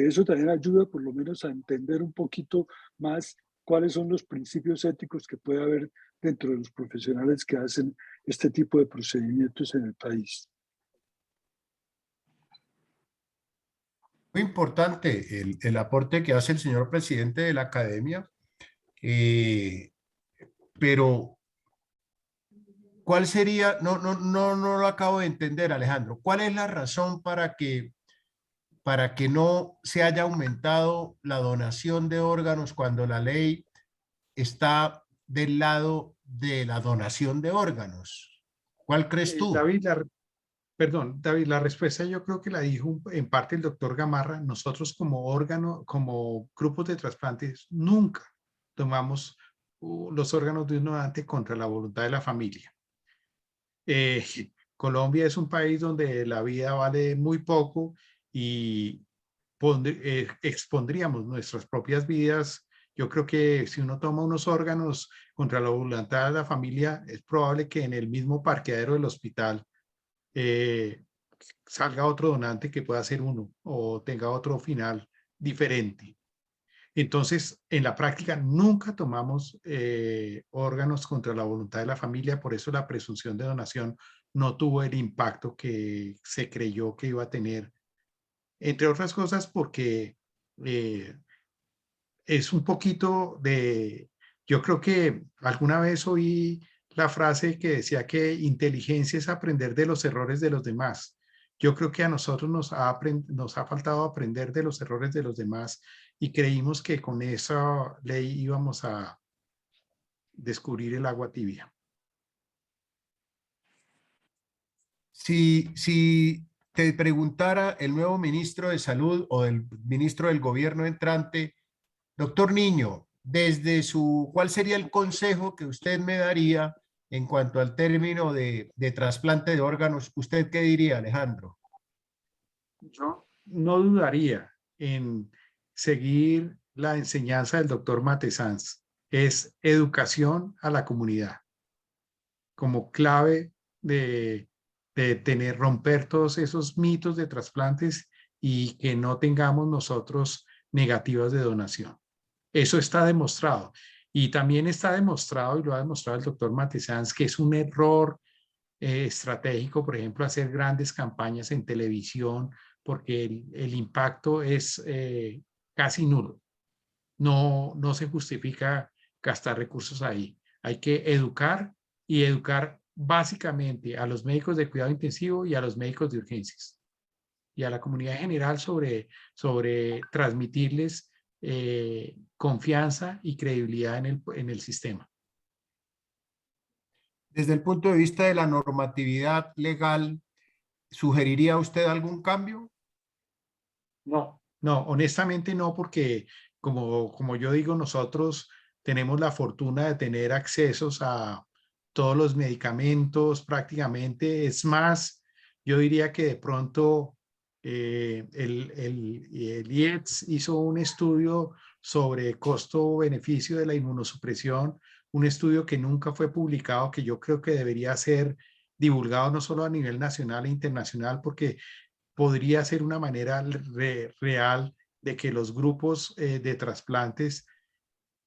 eso también ayuda por lo menos a entender un poquito más cuáles son los principios éticos que puede haber dentro de los profesionales que hacen este tipo de procedimientos en el país. Muy importante el aporte que hace el señor presidente de la academia, pero ¿cuál sería? No lo acabo de entender, Alejandro. ¿Cuál es la razón para que no se haya aumentado la donación de órganos cuando la ley está del lado de la donación de órganos? ¿Cuál crees tú? David, la respuesta yo creo que la dijo en parte el doctor Gamarra. Nosotros como órgano, como grupos de trasplantes, nunca tomamos los órganos de un donante contra la voluntad de la familia. Colombia es un país donde la vida vale muy poco y expondríamos nuestras propias vidas. Yo creo que si uno toma unos órganos contra la voluntad de la familia, es probable que en el mismo parqueadero del hospital salga otro donante que pueda ser uno o tenga otro final diferente. Entonces, en la práctica nunca tomamos órganos contra la voluntad de la familia, por eso la presunción de donación no tuvo el impacto que se creyó que iba a tener, entre otras cosas porque es un poquito de, yo creo que alguna vez oí la frase que decía que inteligencia es aprender de los errores de los demás. Yo creo que a nosotros nos ha faltado aprender de los errores de los demás y creímos que con esa ley íbamos a descubrir el agua tibia. Si te preguntara el nuevo ministro de Salud o el ministro del gobierno entrante, doctor Niño, ¿cuál sería el consejo que usted me daría en cuanto al término de trasplante de órganos? ¿Usted qué diría, Alejandro? Yo no dudaría en seguir la enseñanza del doctor Matesanz. Es educación a la comunidad como clave de romper todos esos mitos de trasplantes y que no tengamos nosotros negativas de donación. Eso está demostrado. Y también está demostrado, y lo ha demostrado el doctor Matesanz, que es un error estratégico, por ejemplo, hacer grandes campañas en televisión, porque el impacto es casi nulo. No se justifica gastar recursos ahí. Hay que educar y educar básicamente a los médicos de cuidado intensivo y a los médicos de urgencias y a la comunidad general sobre transmitirles confianza y credibilidad en el sistema. Desde el punto de vista de la normatividad legal, ¿sugeriría usted algún cambio? No, honestamente no, porque como yo digo, nosotros tenemos la fortuna de tener accesos a todos los medicamentos prácticamente. Es más, yo diría que de pronto el IETS hizo un estudio sobre costo-beneficio de la inmunosupresión, un estudio que nunca fue publicado, que yo creo que debería ser divulgado no solo a nivel nacional e internacional, porque podría ser una manera real de que los grupos de trasplantes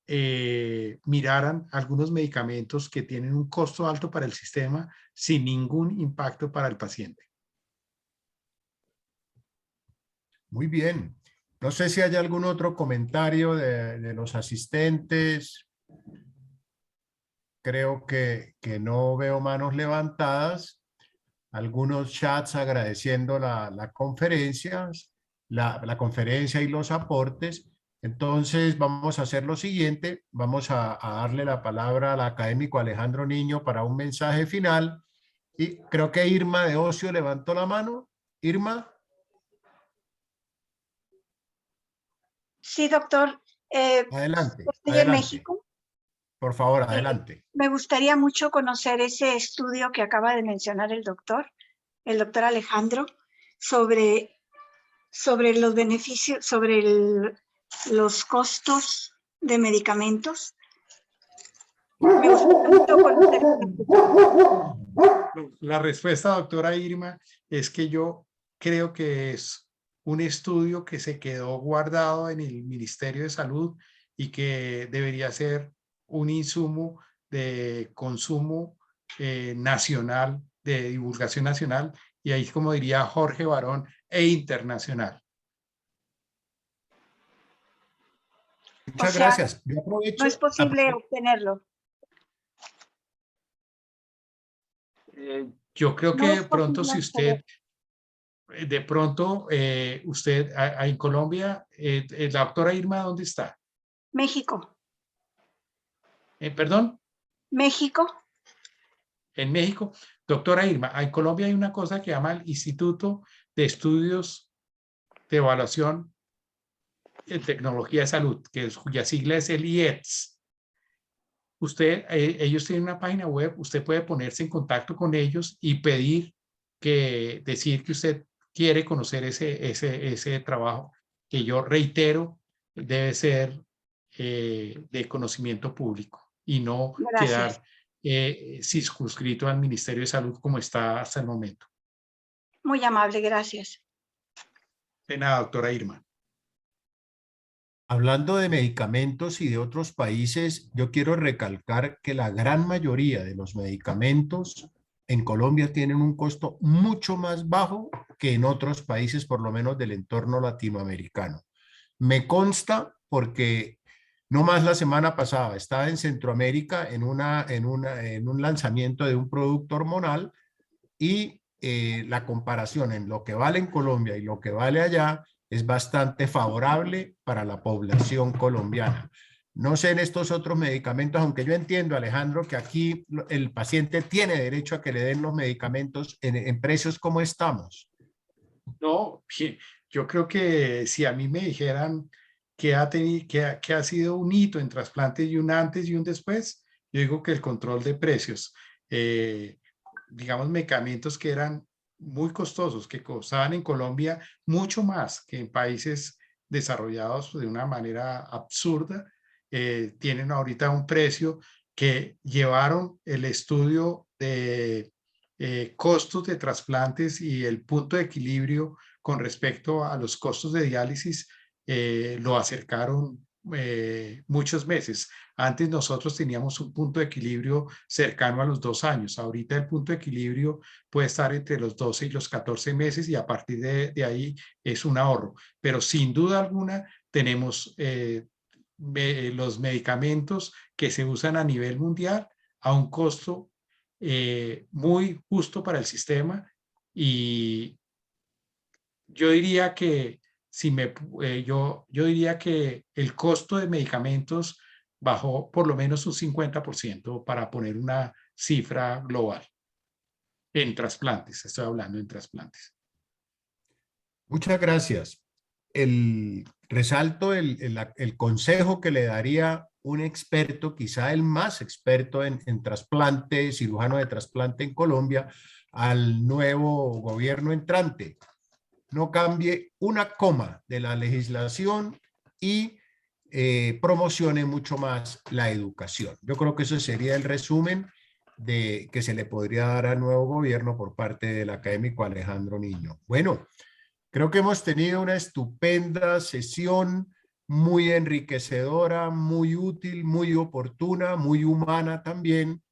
miraran algunos medicamentos que tienen un costo alto para el sistema sin ningún impacto para el paciente. Muy bien. No sé si hay algún otro comentario de los asistentes. Creo que no veo manos levantadas. Algunos chats agradeciendo la conferencia y los aportes. Entonces vamos a hacer lo siguiente. Vamos a darle la palabra al académico Alejandro Niño para un mensaje final. Y creo que Irma de Ocio levantó la mano. Irma. Sí, doctor. Adelante, Estoy en adelante. México. Por favor, adelante. Me gustaría mucho conocer ese estudio que acaba de mencionar el doctor Alejandro, sobre los beneficios, sobre los costos de medicamentos. Me gustaría mucho conocer. La respuesta, doctora Irma, es que yo creo que es un estudio que se quedó guardado en el Ministerio de Salud y que debería ser un insumo de consumo nacional, de divulgación nacional, y ahí, como diría Jorge Barón, e internacional. Muchas gracias. Yo aprovecho. No es posible obtenerlo. Yo creo No que es de pronto, posible si usted, de pronto, usted en Colombia, la doctora Irma, ¿dónde está? México. ¿Perdón? México. En México. Doctora Irma, en Colombia hay una cosa que llama el Instituto de Estudios de Evaluación en Tecnología de Salud, cuya sigla es el IETS. Ellos tienen una página web, usted puede ponerse en contacto con ellos y decir que usted quiere conocer ese trabajo, que yo reitero, debe ser de conocimiento público y no quedar circunscrito al Ministerio de Salud como está hasta el momento. Muy amable, gracias. De nada, doctora Irma. Hablando de medicamentos y de otros países, yo quiero recalcar que la gran mayoría de los medicamentos en Colombia tienen un costo mucho más bajo que en otros países, por lo menos del entorno latinoamericano. Me consta porque no más la semana pasada estaba en Centroamérica en un lanzamiento de un producto hormonal y la comparación en lo que vale en Colombia y lo que vale allá es bastante favorable para la población colombiana. No sé en estos otros medicamentos, aunque yo entiendo, Alejandro, que aquí el paciente tiene derecho a que le den los medicamentos en precios como estamos. No, yo creo que si a mí me dijeran que ha sido un hito en trasplantes y un antes y un después, yo digo que el control de precios, digamos, medicamentos que eran muy costosos, que costaban en Colombia mucho más que en países desarrollados de una manera absurda, tienen ahorita un precio que llevaron el estudio de costos de trasplantes y el punto de equilibrio con respecto a los costos de diálisis, lo acercaron muchos meses. Antes nosotros teníamos un punto de equilibrio cercano a los 2 años. Ahorita el punto de equilibrio puede estar entre los 12 y los 14 meses y a partir de ahí es un ahorro. Pero sin duda alguna tenemos los medicamentos que se usan a nivel mundial a un costo muy justo para el sistema, y yo diría que yo diría que el costo de medicamentos bajó por lo menos un 50% para poner una cifra global en trasplantes. Estoy hablando en trasplantes. Muchas gracias. Resalto el consejo que le daría un experto, quizá el más experto en trasplante, cirujano de trasplante en Colombia, al nuevo gobierno entrante. No cambie una coma de la legislación y promocione mucho más la educación. Yo creo que eso sería el resumen que se le podría dar al nuevo gobierno por parte del académico Alejandro Niño. Bueno, creo que hemos tenido una estupenda sesión, muy enriquecedora, muy útil, muy oportuna, muy humana también.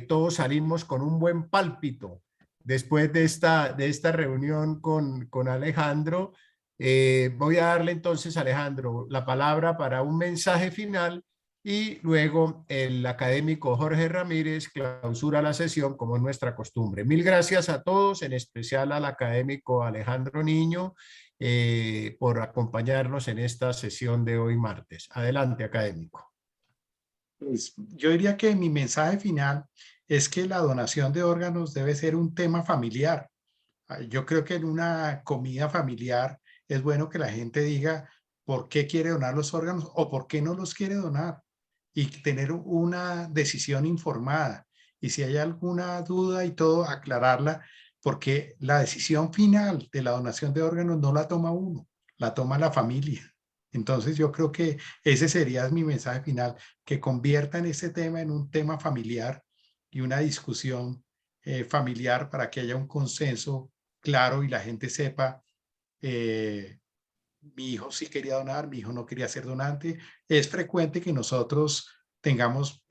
Todos salimos con un buen pálpito después de esta reunión con Alejandro. Voy a darle entonces a Alejandro la palabra para un mensaje final y luego el académico Jorge Ramírez clausura la sesión como es nuestra costumbre. Mil gracias a todos, en especial al académico Alejandro Niño, por acompañarnos en esta sesión de hoy martes. Adelante, académico. Pues yo diría que mi mensaje final es que la donación de órganos debe ser un tema familiar. Yo creo que en una comida familiar es bueno que la gente diga por qué quiere donar los órganos o por qué no los quiere donar, y tener una decisión informada. Y si hay alguna duda y todo, aclararla, porque la decisión final de la donación de órganos no la toma uno, la toma la familia. Entonces yo creo que ese sería mi mensaje final, que conviertan este tema en un tema familiar y una discusión familiar para que haya un consenso claro y la gente sepa, mi hijo sí quería donar, mi hijo no quería ser donante. Es frecuente que nosotros tengamos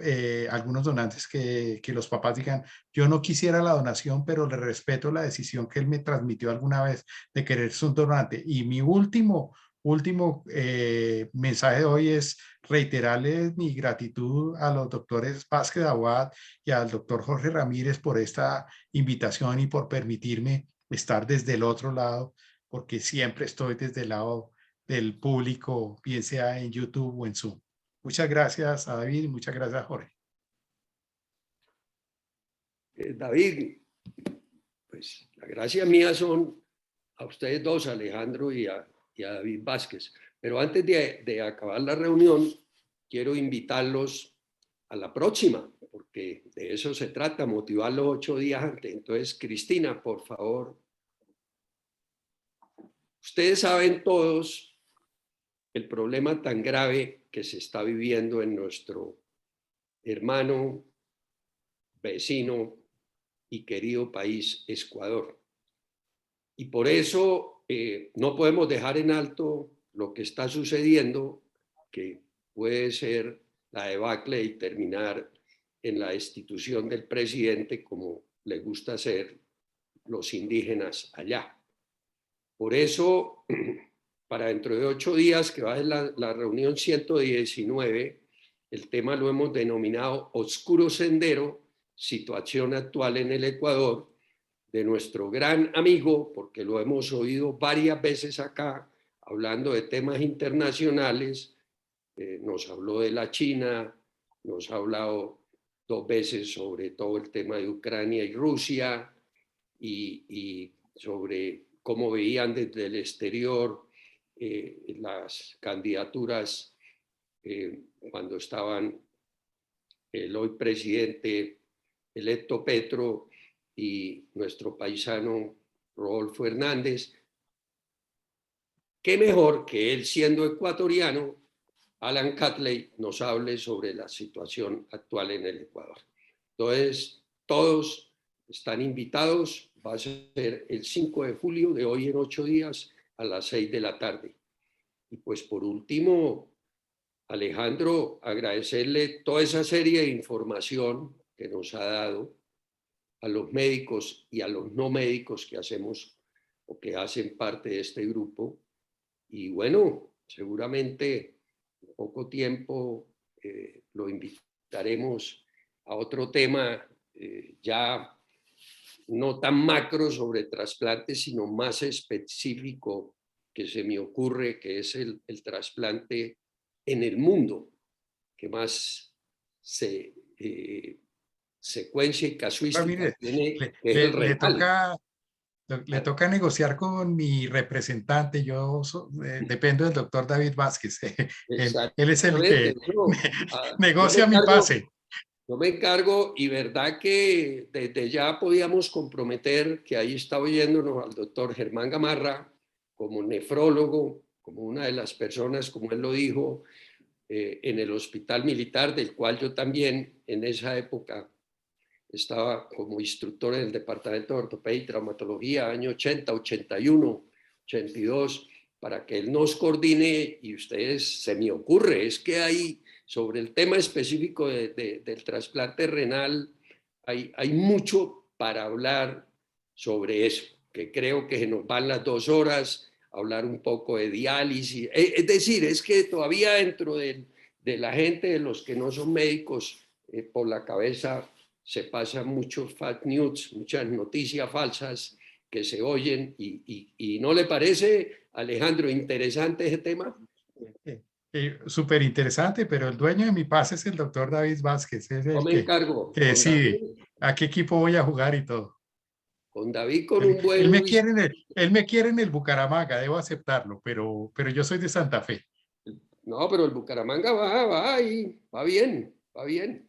algunos donantes que los papás digan, yo no quisiera la donación, pero le respeto la decisión que él me transmitió alguna vez de querer ser un donante. Y mi último mensaje de hoy es reiterarles mi gratitud a los doctores Vázquez Abad y al doctor Jorge Ramírez por esta invitación y por permitirme estar desde el otro lado, porque siempre estoy desde el lado del público, bien sea en YouTube o en Zoom. Muchas gracias a David y muchas gracias a Jorge. David, pues la gracia mía son a ustedes dos, Alejandro y a David Vázquez. Pero antes de acabar la reunión, quiero invitarlos a la próxima, porque de eso se trata, motivarlos 8 días antes. Entonces, Cristina, por favor. Ustedes saben todos el problema tan grave que se está viviendo en nuestro hermano, vecino y querido país, Ecuador. Y por eso no podemos dejar en alto lo que está sucediendo, que puede ser la debacle y terminar en la destitución del presidente, como le gusta hacer los indígenas allá. Por eso, para dentro de 8 días, que va a ser la reunión 119, el tema lo hemos denominado Oscuro Sendero, situación actual en el Ecuador, de nuestro gran amigo, porque lo hemos oído varias veces acá, hablando de temas internacionales. Nos habló de la China, nos ha hablado 2 veces sobre todo el tema de Ucrania y Rusia, y sobre cómo veían desde el exterior las candidaturas cuando estaban el hoy presidente electo Petro y nuestro paisano Rodolfo Hernández. Qué mejor que él, siendo ecuatoriano, Alan Catley, nos hable sobre la situación actual en el Ecuador. Entonces, todos están invitados. Va a ser el 5 de julio, de hoy en 8 días, a las 6 de la tarde. Y pues por último, Alejandro, agradecerle toda esa serie de información que nos ha dado a los médicos y a los no médicos que hacemos o que hacen parte de este grupo. Y bueno, seguramente en poco tiempo lo invitaremos a otro tema ya no tan macro sobre trasplantes, sino más específico que se me ocurre, que es el trasplante en el mundo, que más secuencia y casuística tiene, que es el renal. Le toca negociar con mi representante. Yo dependo del doctor David Vázquez. Él es el que negocia mi pase. Yo me encargo, y verdad que desde ya podíamos comprometer que ahí está oyéndonos al doctor Germán Gamarra como nefrólogo, como una de las personas, como él lo dijo, en el hospital militar, del cual yo también en esa época estaba como instructor en el departamento de ortopedia y traumatología, año 80, 81, 82, para que él nos coordine. Y ustedes, se me ocurre, es que hay, sobre el tema específico del trasplante renal, hay mucho para hablar sobre eso, que creo que nos van las 2 horas, hablar un poco de diálisis. Es decir, es que todavía dentro de la gente, de los que no son médicos, por la cabeza se pasan muchos fake news, muchas noticias falsas que se oyen. ¿Y no le parece, Alejandro, interesante ese tema? Súper interesante, pero el dueño de mi pase es el doctor David Vázquez. Es el me encargo, que decide a qué equipo voy a jugar y todo. Con David, con un buen... Él me quiere en el Bucaramanga, debo aceptarlo, pero yo soy de Santa Fe. No, pero el Bucaramanga va ahí, va bien, va bien.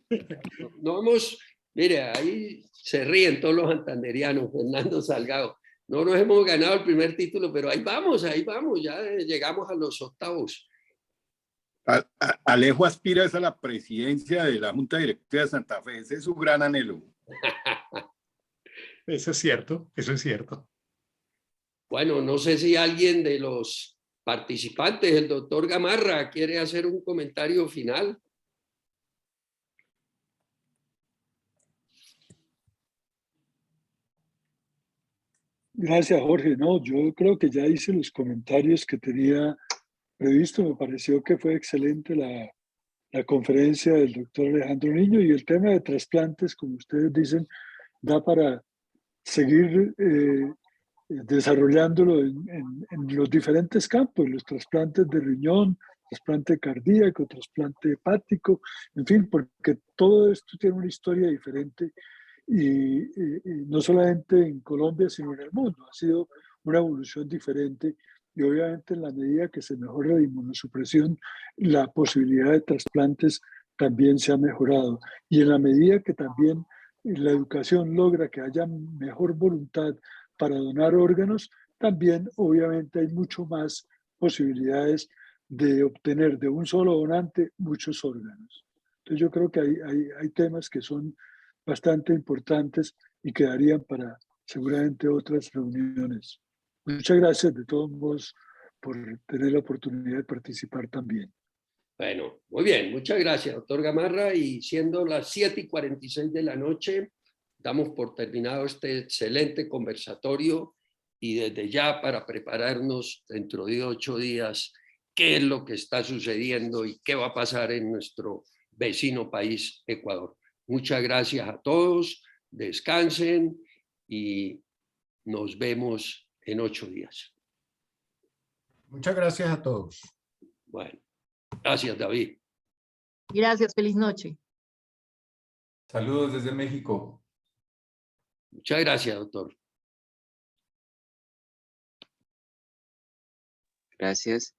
No hemos... Mire, ahí se ríen todos los santanderianos, Fernando Salgado. No nos hemos ganado el primer título, pero ahí vamos, ya llegamos a los octavos. Alejo aspira a la presidencia de la Junta Directiva de Santa Fe, ese es su gran anhelo. Eso es cierto, eso es cierto. Bueno, no sé si alguien de los participantes, el doctor Gamarra, quiere hacer un comentario final. Gracias, Jorge. No, yo creo que ya hice los comentarios que tenía previsto. Me pareció que fue excelente la conferencia del doctor Alejandro Niño, y el tema de trasplantes, como ustedes dicen, da para seguir desarrollándolo en los diferentes campos, los trasplantes de riñón, trasplante cardíaco, trasplante hepático, en fin, porque todo esto tiene una historia diferente y no solamente en Colombia, sino en el mundo. Ha sido una evolución diferente y obviamente en la medida que se mejora la inmunosupresión, la posibilidad de trasplantes también se ha mejorado. Y en la medida que también la educación logra que haya mejor voluntad para donar órganos, también obviamente hay mucho más posibilidades de obtener de un solo donante muchos órganos. Entonces yo creo que hay temas que son bastante importantes y quedarían para seguramente otras reuniones. Muchas gracias de todos modos por tener la oportunidad de participar también. Bueno, muy bien, muchas gracias, doctor Gamarra. Y siendo las 7:46 de la noche, damos por terminado este excelente conversatorio, y desde ya para prepararnos dentro de 8 días qué es lo que está sucediendo y qué va a pasar en nuestro vecino país, Ecuador. Muchas gracias a todos, descansen y nos vemos en 8 días. Muchas gracias a todos. Bueno, gracias, David. Gracias, feliz noche. Saludos desde México. Muchas gracias, doctor. Gracias.